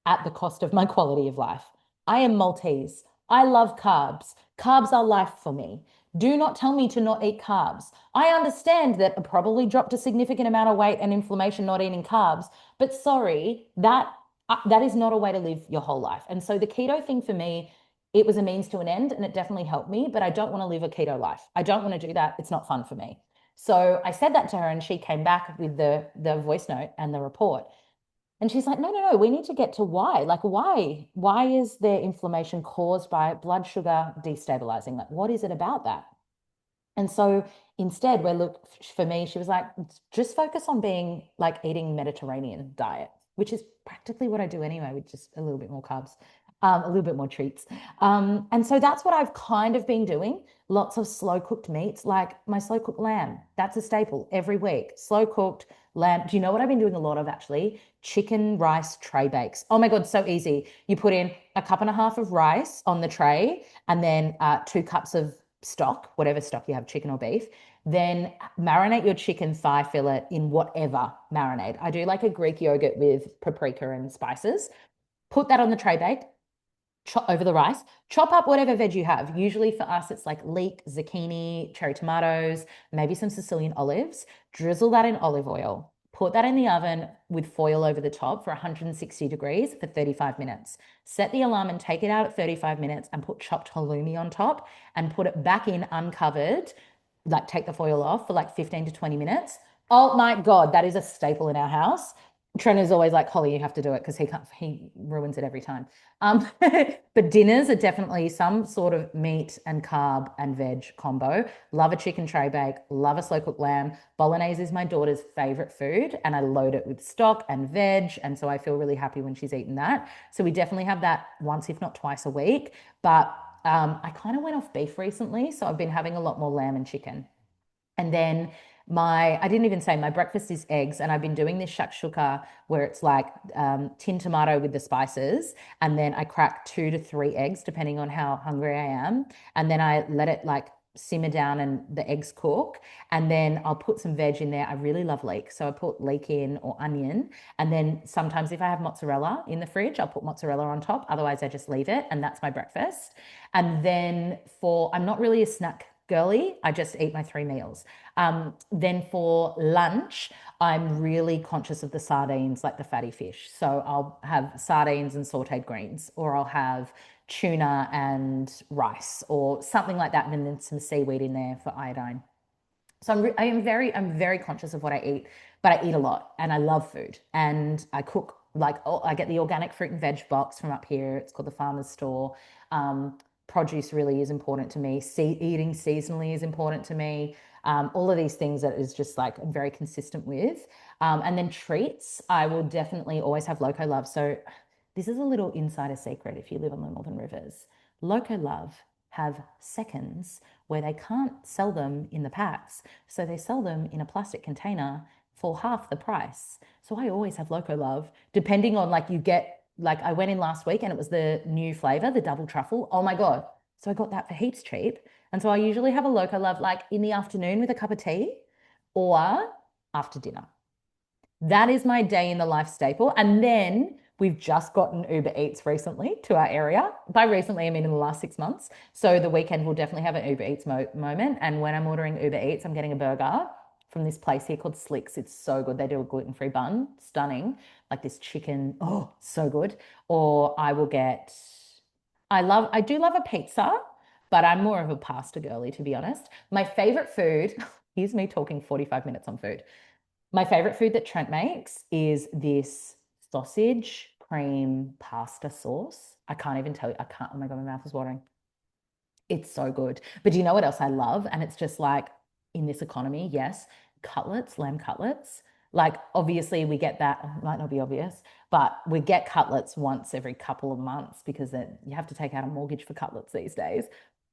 at the cost of my quality of life. I am Maltese. I love carbs. Carbs are life for me. Do not tell me to not eat carbs. I understand that I probably dropped a significant amount of weight and inflammation not eating carbs, but sorry, that is not a way to live your whole life. And so the keto thing for me, it was a means to an end and it definitely helped me, but I don't want to live a keto life. I don't want to do that. It's not fun for me. So I said that to her and she came back with the voice note and the report. And she's like, no, no, no, we need to get to why. Like, why? Why is there inflammation caused by blood sugar destabilizing? Like, what is it about that? And so instead, we're look for me, she was like, just focus on being like eating Mediterranean diet, which is practically what I do anyway, with just a little bit more carbs, a little bit more treats. And so that's what I've kind of been doing. Lots of slow cooked meats, like my slow cooked lamb. That's a staple every week. Slow cooked lamb. Do you know what I've been doing a lot of actually? Chicken rice tray bakes. Oh my God, so easy. You put in a cup and a half of rice on the tray and then 2 cups of stock, whatever stock you have, chicken or beef. Then marinate your chicken thigh fillet in whatever marinade. I do like a Greek yogurt with paprika and spices. Put that on the tray bake, chop over the rice, chop up whatever veg you have. Usually for us, it's like leek, zucchini, cherry tomatoes, maybe some Sicilian olives. Drizzle that in olive oil. Put that in the oven with foil over the top for 160 degrees for 35 minutes. Set the alarm and take it out at 35 minutes and put chopped halloumi on top and put it back in uncovered, like take the foil off for like 15 to 20 minutes. Oh my God, that is a staple in our house. Trent is always like, Holly, you have to do it because he ruins it every time. But dinners are definitely some sort of meat and carb and veg combo. Love a chicken tray bake, love a slow cooked lamb. Bolognese is my daughter's favorite food, and I load it with stock and veg. And so I feel really happy when she's eaten that. So we definitely have that once, if not twice a week. But I kind of went off beef recently. So I've been having a lot more lamb and chicken. And then I didn't even say my breakfast is eggs, and I've been doing this shakshuka where it's like tin tomato with the spices, and then I crack 2 to 3 eggs depending on how hungry I am, and then I let it like simmer down and the eggs cook, and then I'll put some veg in there. I really love leek, so I put leek in or onion, and then sometimes if I have mozzarella in the fridge, I'll put mozzarella on top. Otherwise, I just leave it, and that's my breakfast. And then I'm not really a snack girly. I just eat my 3 meals. Then for lunch, I'm really conscious of the sardines, like the fatty fish. So I'll have sardines and sauteed greens, or I'll have tuna and rice, or something like that, and then some seaweed in there for iodine. So I'm very conscious of what I eat, but I eat a lot and I love food and I cook like I get the organic fruit and veg box from up here. It's called the Farmer's Store. Produce really is important to me. Eating seasonally is important to me. All of these things that is just like I'm very consistent with. And then treats, I will definitely always have Loco Love. So this is a little insider secret if you live on the Northern Rivers. Loco Love have seconds where they can't sell them in the packs. So they sell them in a plastic container for half the price. So I always have Loco Love, depending on like you get, like I went in last week and it was the new flavor, the double truffle. Oh my God. So I got that for heaps cheap. And so I usually have a Loco Love like in the afternoon with a cup of tea or after dinner. That is my day in the life staple. And then we've just gotten Uber Eats recently to our area. By recently, I mean in the last 6 months. So the weekend we'll definitely have an Uber Eats moment. And when I'm ordering Uber Eats, I'm getting a burger from this place here called Slicks. It's so good. They do a gluten-free bun, stunning, like this chicken. Oh, so good. Or I will get, I do love a pizza, but I'm more of a pasta girly, to be honest. My favorite food, here's me talking 45 minutes on food. My favorite food that Trent makes is this sausage cream pasta sauce. I can't even tell you. I can't. Oh my God, my mouth is watering. It's so good. But do you know what else I love? And it's just like in this economy, yes, cutlets, lamb cutlets. Like obviously we get that, it might not be obvious, but we get cutlets once every couple of months because then you have to take out a mortgage for cutlets these days.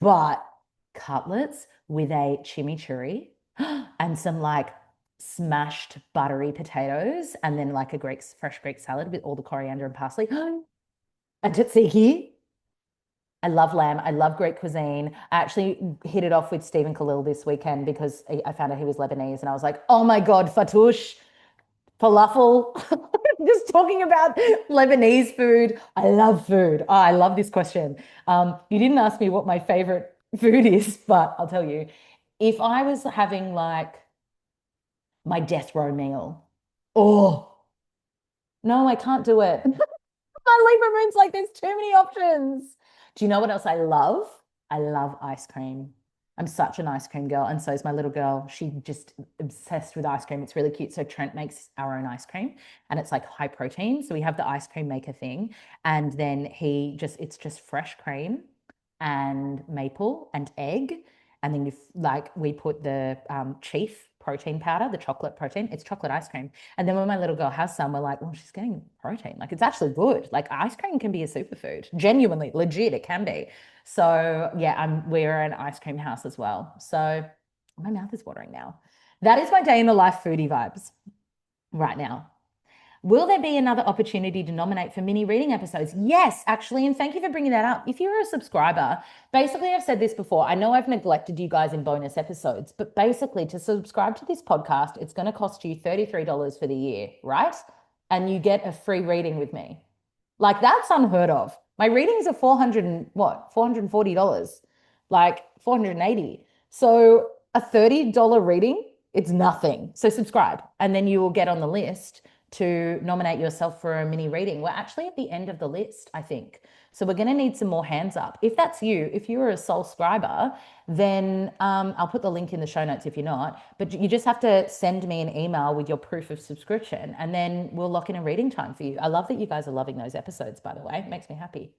But cutlets with a chimichurri and some like smashed buttery potatoes and then like a Greek fresh Greek salad with all the coriander and parsley and tzatziki. I love lamb. I love Greek cuisine. I actually hit it off with Stephen Khalil this weekend because I found out he was Lebanese and I was like, oh my God, fattoush, falafel. Just talking about Lebanese food. I love food. Oh, I love this question. You didn't ask me what my favorite food is, but I'll tell you. If I was having like my death row meal, oh, no, I can't do it. My Libra moon's like, there's too many options. Do you know what else I love? I love ice cream. I'm such an ice cream girl, and so is my little girl. She just obsessed with ice cream. It's really cute. So Trent makes our own ice cream, and it's like high protein. So we have the ice cream maker thing, and then it's just fresh cream and maple and egg, and then like we put the chief protein powder, the chocolate protein. It's chocolate ice cream. And then when my little girl has some, we're like, well, she's getting protein. Like it's actually good. Like ice cream can be a superfood. Genuinely, legit, it can be. So yeah, we're an ice cream house as well. So my mouth is watering now. That is my day in the life foodie vibes right now. Will there be another opportunity to nominate for mini reading episodes? Yes, actually. And thank you for bringing that up. If you're a subscriber, basically, I've said this before. I know I've neglected you guys in bonus episodes, but basically, to subscribe to this podcast, it's going to cost you $33 for the year, right? And you get a free reading with me. Like that's unheard of. My readings are 400 and what? $440, like 480. So a $30 reading, it's nothing. So subscribe and then you will get on the list to nominate yourself for a mini reading. We're actually at the end of the list, I think. So we're going to need some more hands up. If that's you, if you're a sole scriber, then I'll put the link in the show notes if you're not. But you just have to send me an email with your proof of subscription and then we'll lock in a reading time for you. I love that you guys are loving those episodes, by the way. It makes me happy.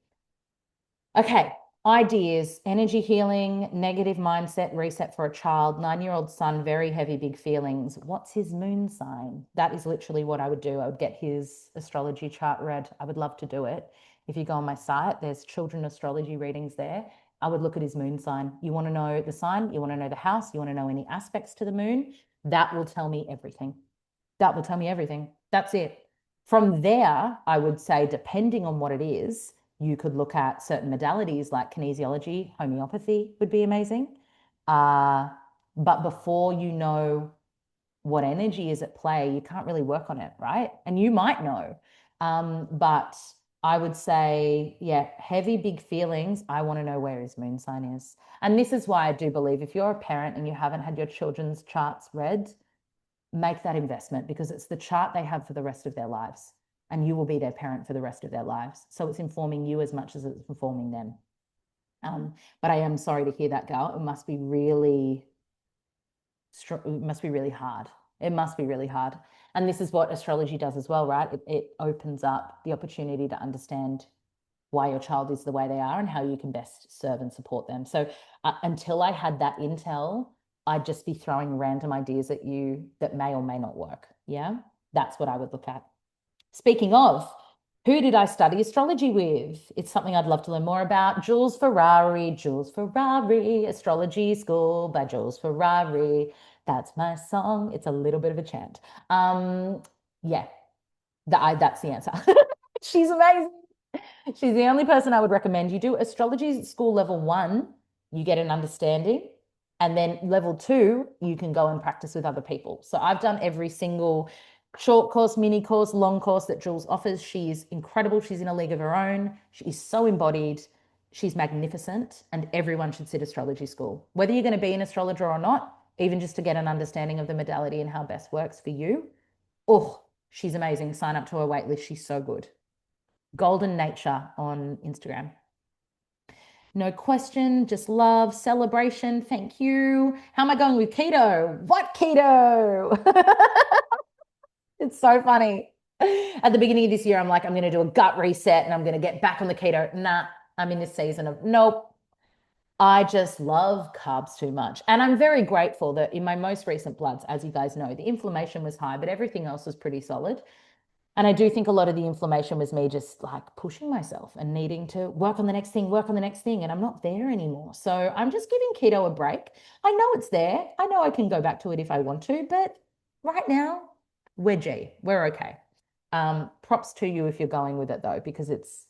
Okay, ideas, energy healing, negative mindset, reset for a child, 9-year-old son, very heavy, big feelings. What's his moon sign? That is literally what I would do. I would get his astrology chart read. I would love to do it. If you go on my site, there's children astrology readings there. I would look at his moon sign. You want to know the sign, you want to know the house, you want to know any aspects to the moon. That will tell me everything. That will tell me everything. That's it. From there, I would say, depending on what it is, you could look at certain modalities like kinesiology, homeopathy would be amazing. But before you know what energy is at play, you can't really work on it, right? And you might know. But I would say, yeah, heavy, big feelings. I want to know where his moon sign is. And this is why I do believe if you're a parent and you haven't had your children's charts read, make that investment because it's the chart they have for the rest of their lives and you will be their parent for the rest of their lives. So it's informing you as much as it's informing them. But I am sorry to hear that, girl. It must be really, it must be really hard. It must be really hard. And this is what astrology does as well, right? It opens up the opportunity to understand why your child is the way they are and how you can best serve and support them. So until I had that intel, I'd just be throwing random ideas at you that may or may not work. Yeah, that's what I would look at. Speaking of, who did I study astrology with? It's something I'd love to learn more about. Jules Ferrari, Astrology School by Jules Ferrari. That's my song. It's a little bit of a chant. Yeah, that's the answer. She's amazing. She's the only person I would recommend. You do astrology school level 1, you get an understanding. And then level 2, you can go and practice with other people. So I've done every single short course, mini course, long course that Jules offers. She is incredible. She's in a league of her own. She is so embodied. She's magnificent. And everyone should sit astrology school. Whether you're going to be an astrologer or not, even just to get an understanding of the modality and how best works for you. Oh, she's amazing. Sign up to her wait list. She's so good. Golden Nature on Instagram. No question, just love, celebration. Thank you. How am I going with keto? What keto? It's so funny. At the beginning of this year, I'm like, I'm going to do a gut reset and I'm going to get back on the keto. Nah, I'm in this season of nope. I just love carbs too much. And I'm very grateful that in my most recent bloods, as you guys know, the inflammation was high, but everything else was pretty solid. And I do think a lot of the inflammation was me just like pushing myself and needing to work on the next thing, work on the next thing. And I'm not there anymore. So I'm just giving keto a break. I know it's there. I know I can go back to it if I want to, but right now, we're G. We're okay. Props to you if you're going with it though, because it's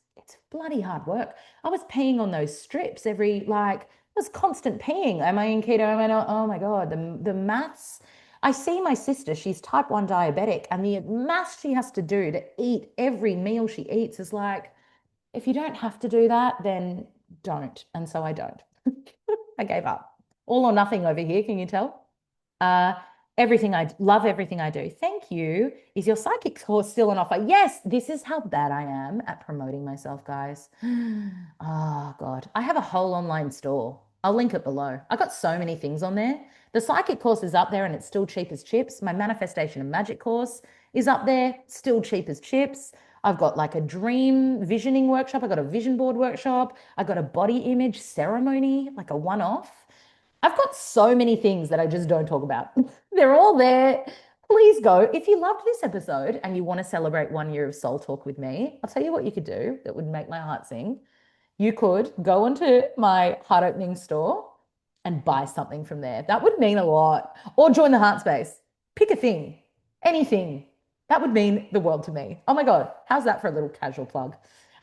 bloody hard work. I was peeing on those strips every like it was constant peeing. Am I in keto? Am I not? Oh my God, the maths. I see my sister, she's type 1 diabetic, and the math she has to do to eat every meal she eats is like, if you don't have to do that, then don't. And so I don't. I gave up. All or nothing over here, can you tell? Uh, everything I love, everything I do. Thank you. Is your psychic course still on offer? Yes, this is how bad I am at promoting myself, guys. Oh, God. I have a whole online store. I'll link it below. I got so many things on there. The psychic course is up there and it's still cheap as chips. My manifestation and magic course is up there, still cheap as chips. I've got like a dream visioning workshop. I got a vision board workshop. I got a body image ceremony, like a one-off. I've got so many things that I just don't talk about. They're all there. Please go. If you loved this episode and you want to celebrate 1 year of Soul Talk with me, I'll tell you what you could do that would make my heart sing. You could go onto my heart opening store and buy something from there. That would mean a lot. Or join the heart space. Pick a thing, anything. That would mean the world to me. Oh my God. How's that for a little casual plug?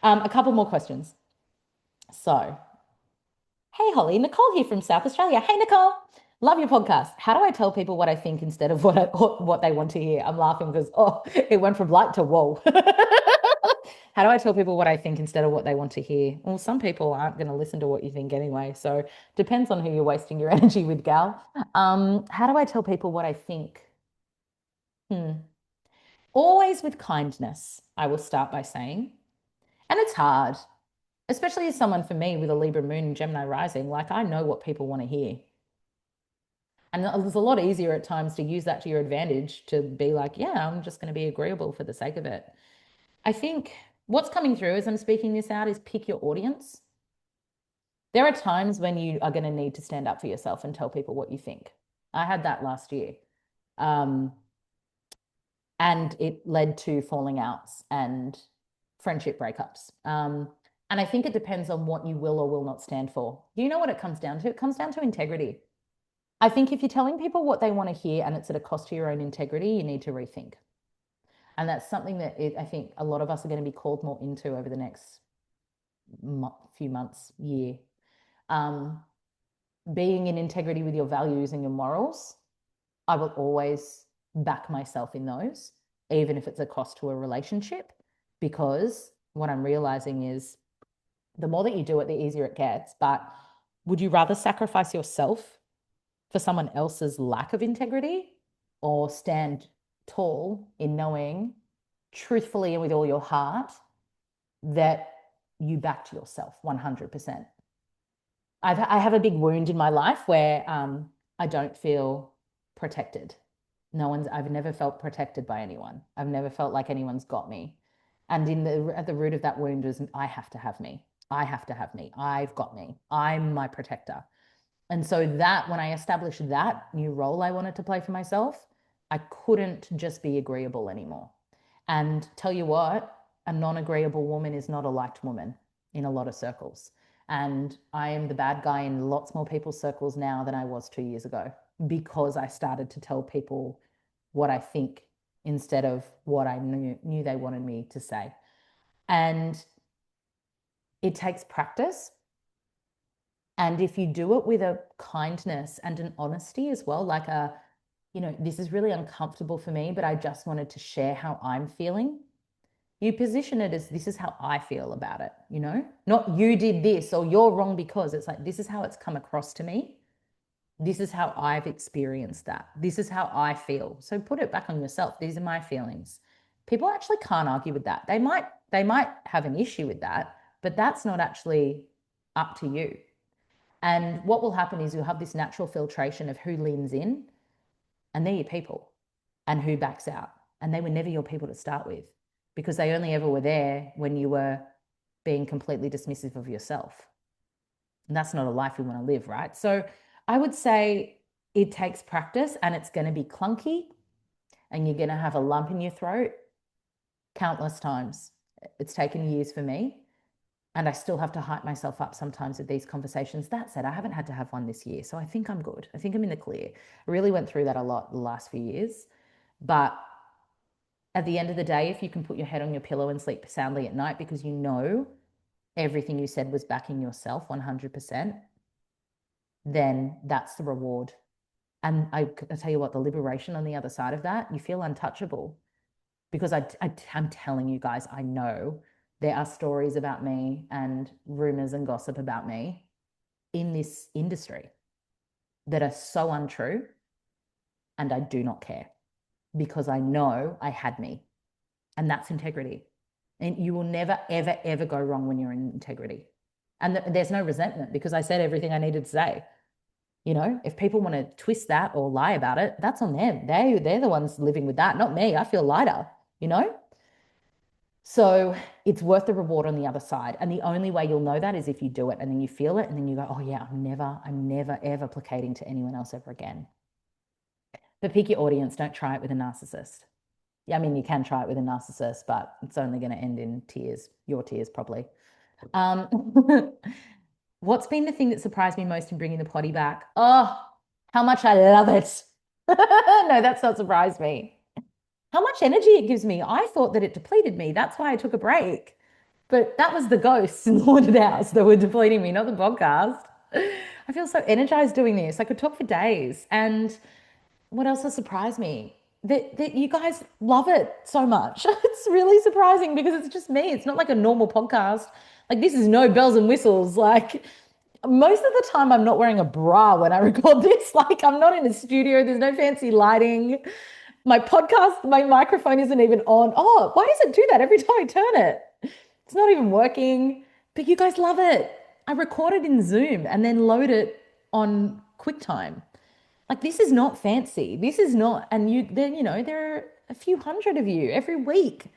A couple more questions. So, hey, Holly, Nicole here from South Australia. Hey, Nicole, love your podcast. How do I tell people what I think instead of what they want to hear? I'm laughing because, oh, it went from light to whoa. How do I tell people what I think instead of what they want to hear? Well, some people aren't going to listen to what you think anyway. So depends on who you're wasting your energy with, gal. How do I tell people what I think? Hmm. Always with kindness, I will start by saying. And it's hard, especially as someone for me with a Libra moon and Gemini rising, like I know what people want to hear. And it's a lot easier at times to use that to your advantage to be like, yeah, I'm just going to be agreeable for the sake of it. I think what's coming through as I'm speaking this out is pick your audience. There are times when you are going to need to stand up for yourself and tell people what you think. I had that last year. Um, and it led to falling outs and friendship breakups. And I think it depends on what you will or will not stand for. You know what it comes down to? It comes down to integrity. I think if you're telling people what they want to hear and it's at a cost to your own integrity, you need to rethink. And that's something that I think a lot of us are going to be called more into over the next few months, year. Being in integrity with your values and your morals, I will always back myself in those, even if it's a cost to a relationship, because what I'm realizing is the more that you do it, the easier it gets. But would you rather sacrifice yourself for someone else's lack of integrity or stand tall in knowing truthfully and with all your heart that you backed yourself 100%? I have a big wound in my life where I don't feel protected. I've never felt protected by anyone. I've never felt like anyone's got me. And at the root of that wound is I have to have me. I have to have me. I've got me. I'm my protector. And so that when I established that new role I wanted to play for myself, I couldn't just be agreeable anymore. And tell you what, a non-agreeable woman is not a liked woman in a lot of circles. And I am the bad guy in lots more people's circles now than I was 2 years ago because I started to tell people what I think instead of what I knew they wanted me to say. And it takes practice. And if you do it with a kindness and an honesty as well, like this is really uncomfortable for me, but I just wanted to share how I'm feeling. You position it as this is how I feel about it, not you did this or you're wrong because it's like this is how it's come across to me. This is how I've experienced that. This is how I feel. So put it back on yourself. These are my feelings. People actually can't argue with that. They might have an issue with that, but that's not actually up to you. And what will happen is you'll have this natural filtration of who leans in, and they're your people, and who backs out. And they were never your people to start with because they only ever were there when you were being completely dismissive of yourself. And that's not a life we want to live, right? So I would say it takes practice and it's going to be clunky and you're going to have a lump in your throat countless times. It's taken years for me. And I still have to hype myself up sometimes with these conversations. That said, I haven't had to have one this year. So I think I'm good. I think I'm in the clear. I really went through that a lot the last few years. But at the end of the day, if you can put your head on your pillow and sleep soundly at night because you know everything you said was backing yourself 100%, then that's the reward. And I tell you what, the liberation on the other side of that, you feel untouchable because I'm telling you guys, I know there are stories about me and rumors and gossip about me in this industry that are so untrue. And I do not care because I know I had me. And that's integrity. And you will never, ever, ever go wrong when you're in integrity. And there's no resentment because I said everything I needed to say. You know, if people want to twist that or lie about it, that's on them. They're the ones living with that, not me. I feel lighter, you know? So it's worth the reward on the other side. And the only way you'll know that is if you do it and then you feel it and then you go, oh yeah, I'm never, ever placating to anyone else ever again. But pick your audience, don't try it with a narcissist. Yeah, I mean, you can try it with a narcissist, but it's only going to end in tears, your tears probably. Um, what's been the thing that surprised me most in bringing the potty back? Oh, how much I love it. No, that's not surprised me. How much energy it gives me. I thought that it depleted me. That's why I took a break. But that was the ghosts in the haunted house that were depleting me, not the podcast. I feel so energized doing this. I could talk for days. And what else has surprised me? That you guys love it so much. It's really surprising because it's just me. It's not like a normal podcast. Like this is no bells and whistles. Like most of the time I'm not wearing a bra when I record this. Like I'm not in a studio. There's no fancy lighting. My podcast, my microphone isn't even on. Oh, why does it do that every time I turn it? It's not even working. But you guys love it. I record it in Zoom and then load it on QuickTime. Like this is not fancy. This is not, and there are a few hundred of you every week.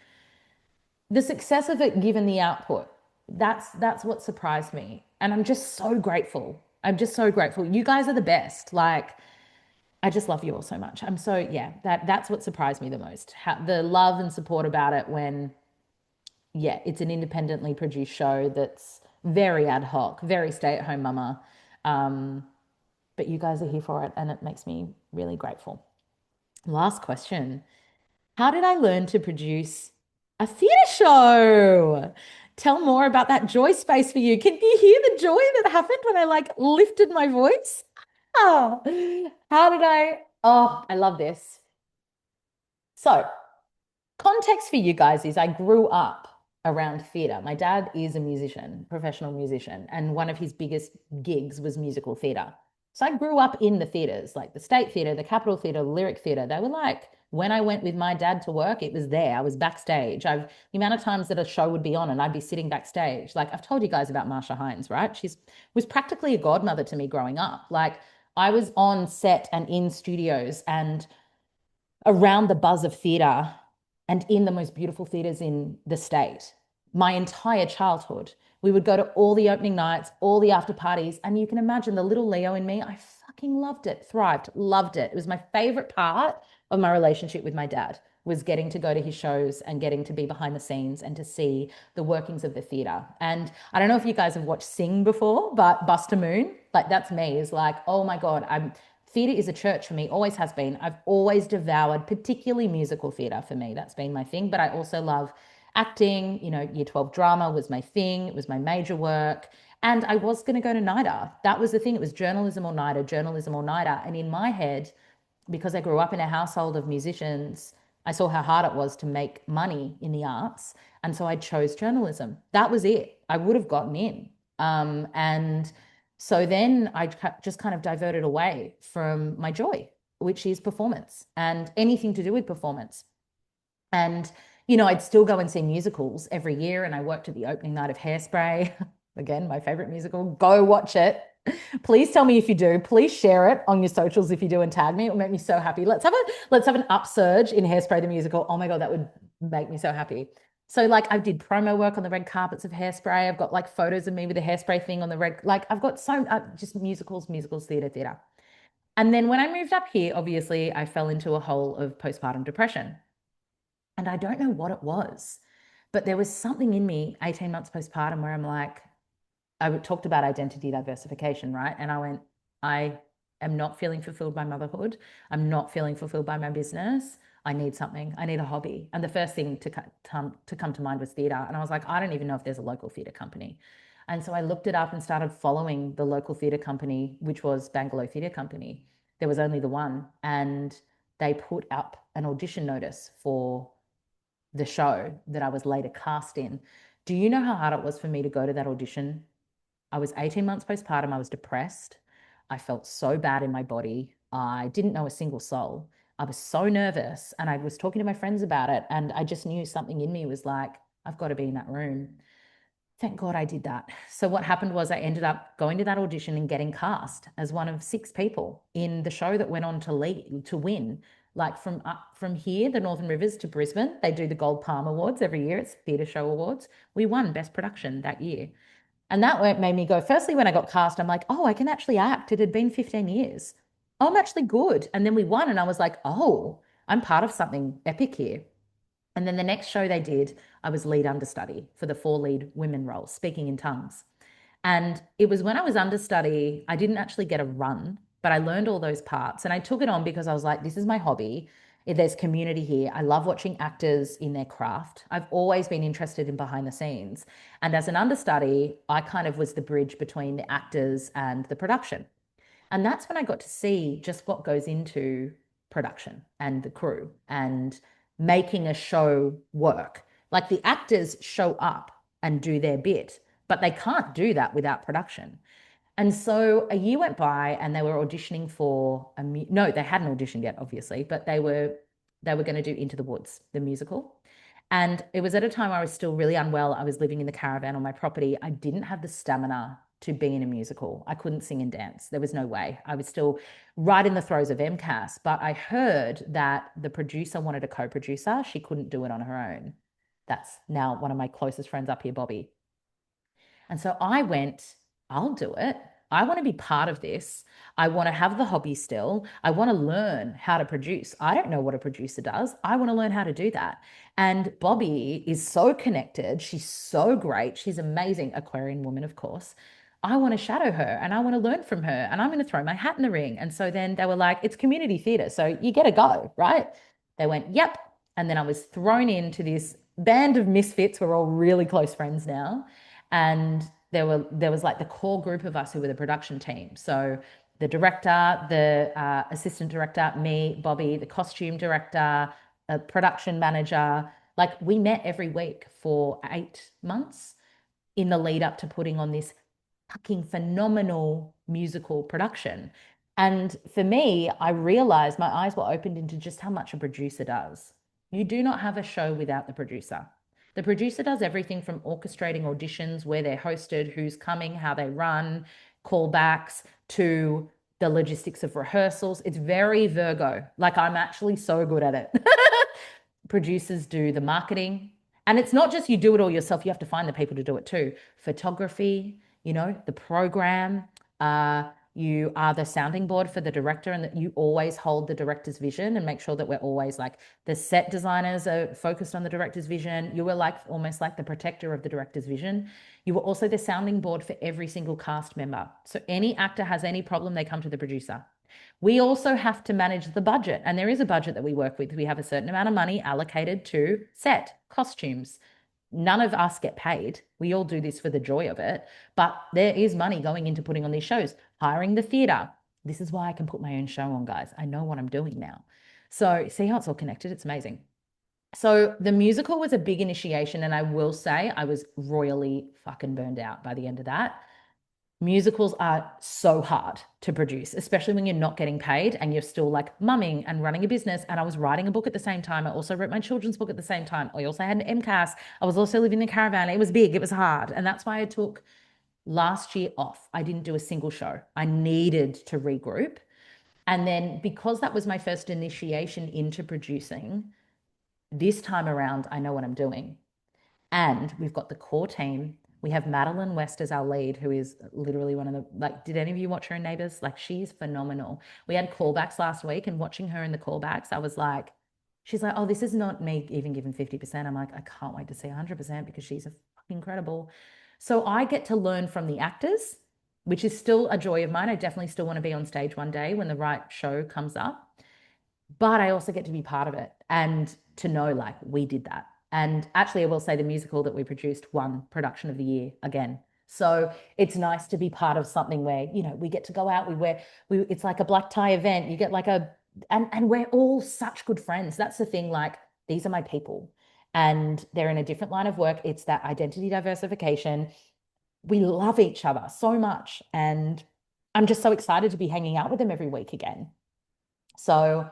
The success of it, given the output, that's what surprised me, and I'm just so grateful. I'm just so grateful. You guys are the best. Like I just love you all so much. I'm so yeah. That's what surprised me the most. The love and support about it when yeah, it's an independently produced show that's very ad hoc, very stay-at-home mama. Um, but you guys are here for it, and it makes me really grateful. Last question. How did I learn to produce a theatre show? Tell more about that joy space for you. Can you hear the joy that happened when I like lifted my voice? Oh, how did I? Oh, I love this. So, context for you guys is I grew up around theatre. My dad is a musician, professional musician, and one of his biggest gigs was musical theatre. So I grew up in the theatres, like the State Theatre, the Capitol Theatre, the Lyric Theatre. They were like, when I went with my dad to work, it was there. I was backstage. The amount of times that a show would be on and I'd be sitting backstage. Like I've told you guys about Marsha Hines, right? She's was practically a godmother to me growing up. Like I was on set and in studios and around the buzz of theatre and in the most beautiful theatres in the state my entire childhood. We would go to all the opening nights, all the after parties, and you can imagine the little Leo in me. I fucking loved it, thrived, loved it. It was my favorite part of my relationship with my dad was getting to go to his shows and getting to be behind the scenes and to see the workings of the theatre. And I don't know if you guys have watched Sing before, but Buster Moon, like that's me, is like, oh my God, theatre is a church for me, always has been. I've always devoured, particularly musical theatre for me. That's been my thing. But I also love acting. You know, year 12 drama was my thing. It was my major work. And I was going to go to NIDA. That was the thing. It was journalism or NIDA, journalism or NIDA. And in my head, because I grew up in a household of musicians, I saw how hard it was to make money in the arts. And so I chose journalism. That was it. I would have gotten in. And So then I just kind of diverted away from my joy, which is performance and anything to do with performance. And, I'd still go and see musicals every year. And I worked at the opening night of Hairspray. Again, my favorite musical. Go watch it. Please tell me if you do. Please share it on your socials if you do and tag me. It will make me so happy. Let's have an upsurge in Hairspray the musical. Oh my God, that would make me so happy. So like I did promo work on the red carpets of Hairspray. I've got like photos of me with the Hairspray thing on the red. Like I've got just musicals, theater. And then when I moved up here, obviously I fell into a hole of postpartum depression. And I don't know what it was, but there was something in me 18 months postpartum where I'm like, I talked about identity diversification, right? And I went, I am not feeling fulfilled by motherhood. I'm not feeling fulfilled by my business. I need something. I need a hobby. And the first thing to come to mind was theatre. And I was like, I don't even know if there's a local theatre company. And so I looked it up and started following the local theatre company, which was Bangalore Theatre Company. There was only the one. And they put up an audition notice for the show that I was later cast in. Do you know how hard it was for me to go to that audition? I was 18 months postpartum. I was depressed. I felt so bad in my body. I didn't know a single soul. I was so nervous. And I was talking to my friends about it. And I just knew something in me was like, I've got to be in that room. Thank God I did that. So what happened was I ended up going to that audition and getting cast as one of 6 people in the show that went on to win. Like from here, the Northern Rivers to Brisbane, they do the Gold Palm Awards every year. It's Theatre Show Awards. We won Best Production that year. And that made me go, firstly, when I got cast, I'm like, oh, I can actually act. It had been 15 years. Oh, I'm actually good. And then we won. And I was like, oh, I'm part of something epic here. And then the next show they did, I was lead understudy for the 4 lead women roles, speaking in tongues. And it was when I was understudy, I didn't actually get a run, but I learned all those parts. And I took it on because I was like, this is my hobby. There's community here. I love watching actors in their craft. I've always been interested in behind the scenes. And as an understudy, I kind of was the bridge between the actors and the production. And that's when I got to see just what goes into production and the crew and making a show work. Like the actors show up and do their bit, but they can't do that without production. And so a year went by and they were auditioning for no, they hadn't auditioned yet, obviously, but they were going to do Into the Woods, the musical. And it was at a time I was still really unwell. I was living in the caravan on my property. I didn't have the stamina to be in a musical. I couldn't sing and dance. There was no way. I was still right in the throes of MCAS, but I heard that the producer wanted a co-producer. She couldn't do it on her own. That's now one of my closest friends up here, Bobby. And so I went, I'll do it. I want to be part of this. I want to have the hobby still. I want to learn how to produce. I don't know what a producer does. I want to learn how to do that. And Bobby is so connected. She's so great. She's amazing. Aquarian woman, of course. I want to shadow her and I want to learn from her and I'm going to throw my hat in the ring. And so then they were like, it's community theatre. So you get a go, right? They went, yep. And then I was thrown into this band of misfits. We're all really close friends now. And there was like the core group of us who were the production team. So the director, the assistant director, me, Bobby, the costume director, a production manager. Like we met every week for 8 months in the lead up to putting on this fucking phenomenal musical production. And for me, I realized my eyes were opened into just how much a producer does. You do not have a show without the producer. The producer does everything from orchestrating auditions, where they're hosted, who's coming, how they run, callbacks, to the logistics of rehearsals. It's very Virgo. Like I'm actually so good at it. Producers do the marketing. And it's not just you do it all yourself, you have to find the people to do it too. Photography, the program, you are the sounding board for the director and that you always hold the director's vision and make sure that we're always like the set designers are focused on the director's vision. You were like almost like the protector of the director's vision. You were also the sounding board for every single cast member. So any actor has any problem, they come to the producer. We also have to manage the budget, and there is a budget that we work with. We have a certain amount of money allocated to set, costumes. None of us get paid. We all do this for the joy of it, but there is money going into putting on these shows, hiring the theatre. This is why I can put my own show on, guys. I know what I'm doing now. So see how it's all connected? It's amazing. So the musical was a big initiation, and I will say I was royally fucking burned out by the end of that. Musicals are so hard to produce, especially when you're not getting paid and you're still like mumming and running a business. And I was writing a book at the same time. I also wrote my children's book at the same time. I also had an MCAS. I was also living in a caravan. It was big, it was hard. And that's why I took last year off. I didn't do a single show. I needed to regroup. And then because that was my first initiation into producing, this time around, I know what I'm doing. And we've got the core team. We have Madeline West as our lead, who is literally one of the, like, did any of you watch her in Neighbours? Like, she's phenomenal. We had callbacks last week, and watching her in the callbacks, I was like, she's like, oh, this is not me even giving 50%. I'm like, I can't wait to see 100% because she's a fucking incredible. So I get to learn from the actors, which is still a joy of mine. I definitely still want to be on stage one day when the right show comes up, but I also get to be part of it and to know like we did that. And actually, I will say the musical that we produced won production of the year again. So it's nice to be part of something where, you know, we get to go out, it's like a black tie event. You get like and we're all such good friends. That's the thing. Like, these are my people and they're in a different line of work. It's that identity diversification. We love each other so much. And I'm just so excited to be hanging out with them every week again. So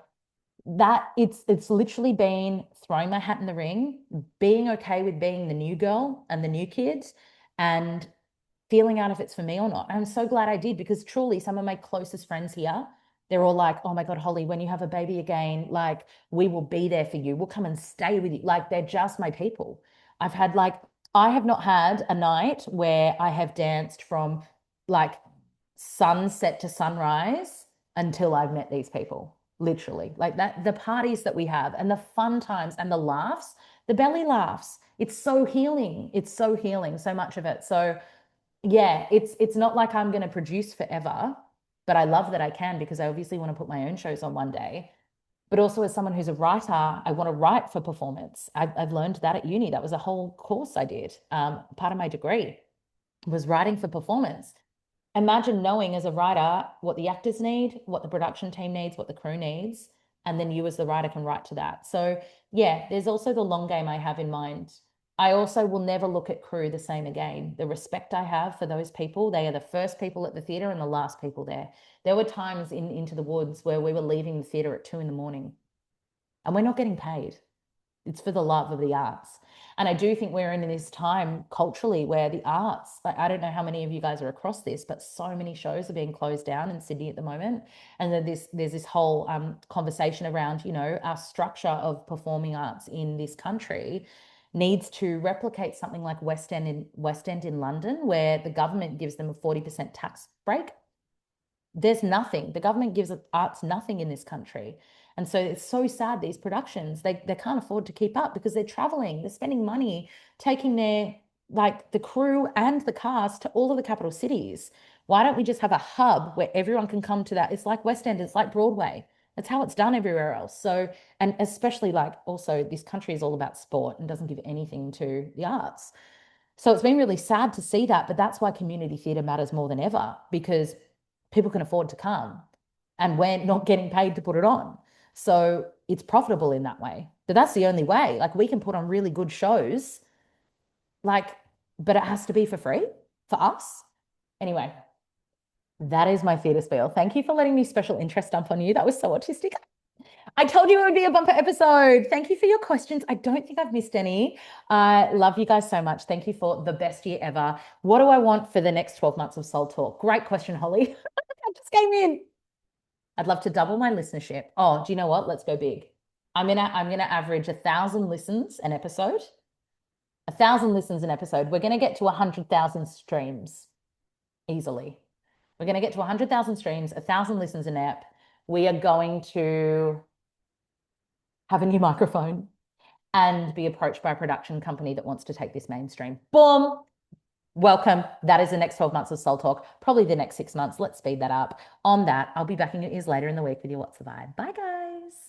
that it's literally been throwing my hat in the ring, being okay with being the new girl and the new kids, and feeling out if it's for me or not. I'm so glad I did because truly some of my closest friends here, they're all like, oh my God, Holly, when you have a baby again, like we will be there for you. We'll come and stay with you. Like they're just my people. I've had like, I have not had a night where I have danced from like sunset to sunrise until I've met these people. Literally, like that, the parties that we have and the fun times and the laughs, the belly laughs. It's so healing. It's so healing, so much of it. So yeah, it's not like I'm going to produce forever, but I love that I can because I obviously want to put my own shows on one day. But also as someone who's a writer, I want to write for performance. I've learned that at uni. That was a whole course I did. Part of my degree was writing for performance. Imagine knowing as a writer what the actors need, what the production team needs, what the crew needs, and then you as the writer can write to that. So yeah, there's also the long game I have in mind. I also will never look at crew the same again. The respect I have for those people, they are the first people at the theatre and the last people there. There were times in Into the Woods where we were leaving the theatre at 2 in the morning and we're not getting paid. It's for the love of the arts. And I do think we're in this time culturally where the arts, like I don't know how many of you guys are across this, but so many shows are being closed down in Sydney at the moment. And then there's this whole conversation around, you know, our structure of performing arts in this country needs to replicate something like West End in London, where the government gives them a 40% tax break. There's nothing. The government gives arts nothing in this country. And so it's so sad, these productions, they can't afford to keep up because they're traveling, they're spending money, taking their, like the crew and the cast to all of the capital cities. Why don't we just have a hub where everyone can come to that? It's like West End, it's like Broadway. That's how it's done everywhere else. So, and especially like also this country is all about sport and doesn't give anything to the arts. So it's been really sad to see that, but that's why community theatre matters more than ever because people can afford to come and we're not getting paid to put it on. So it's profitable in that way. But that's the only way. Like we can put on really good shows, like, but it has to be for free for us. Anyway, that is my theatre spiel. Thank you for letting me special interest dump on you. That was so autistic. I told you it would be a bumper episode. Thank you for your questions. I don't think I've missed any. I love you guys so much. Thank you for the best year ever. What do I want for the next 12 months of Soul Talk? Great question, Holly. I just came in. I'd love to double my listenership. Oh, do you know what? Let's go big. I'm gonna average 1,000 listens an episode. 1,000 listens an episode. We're gonna get to 100,000 streams easily. We're gonna get to 100,000 streams, 1,000 listens an app. We are going to have a new microphone and be approached by a production company that wants to take this mainstream. Boom. Welcome. That is the next 12 months of Soul Talk, probably the next 6 months. Let's speed that up. On that, I'll be back in your ears later in the week with your What's the Vibe. Bye, guys.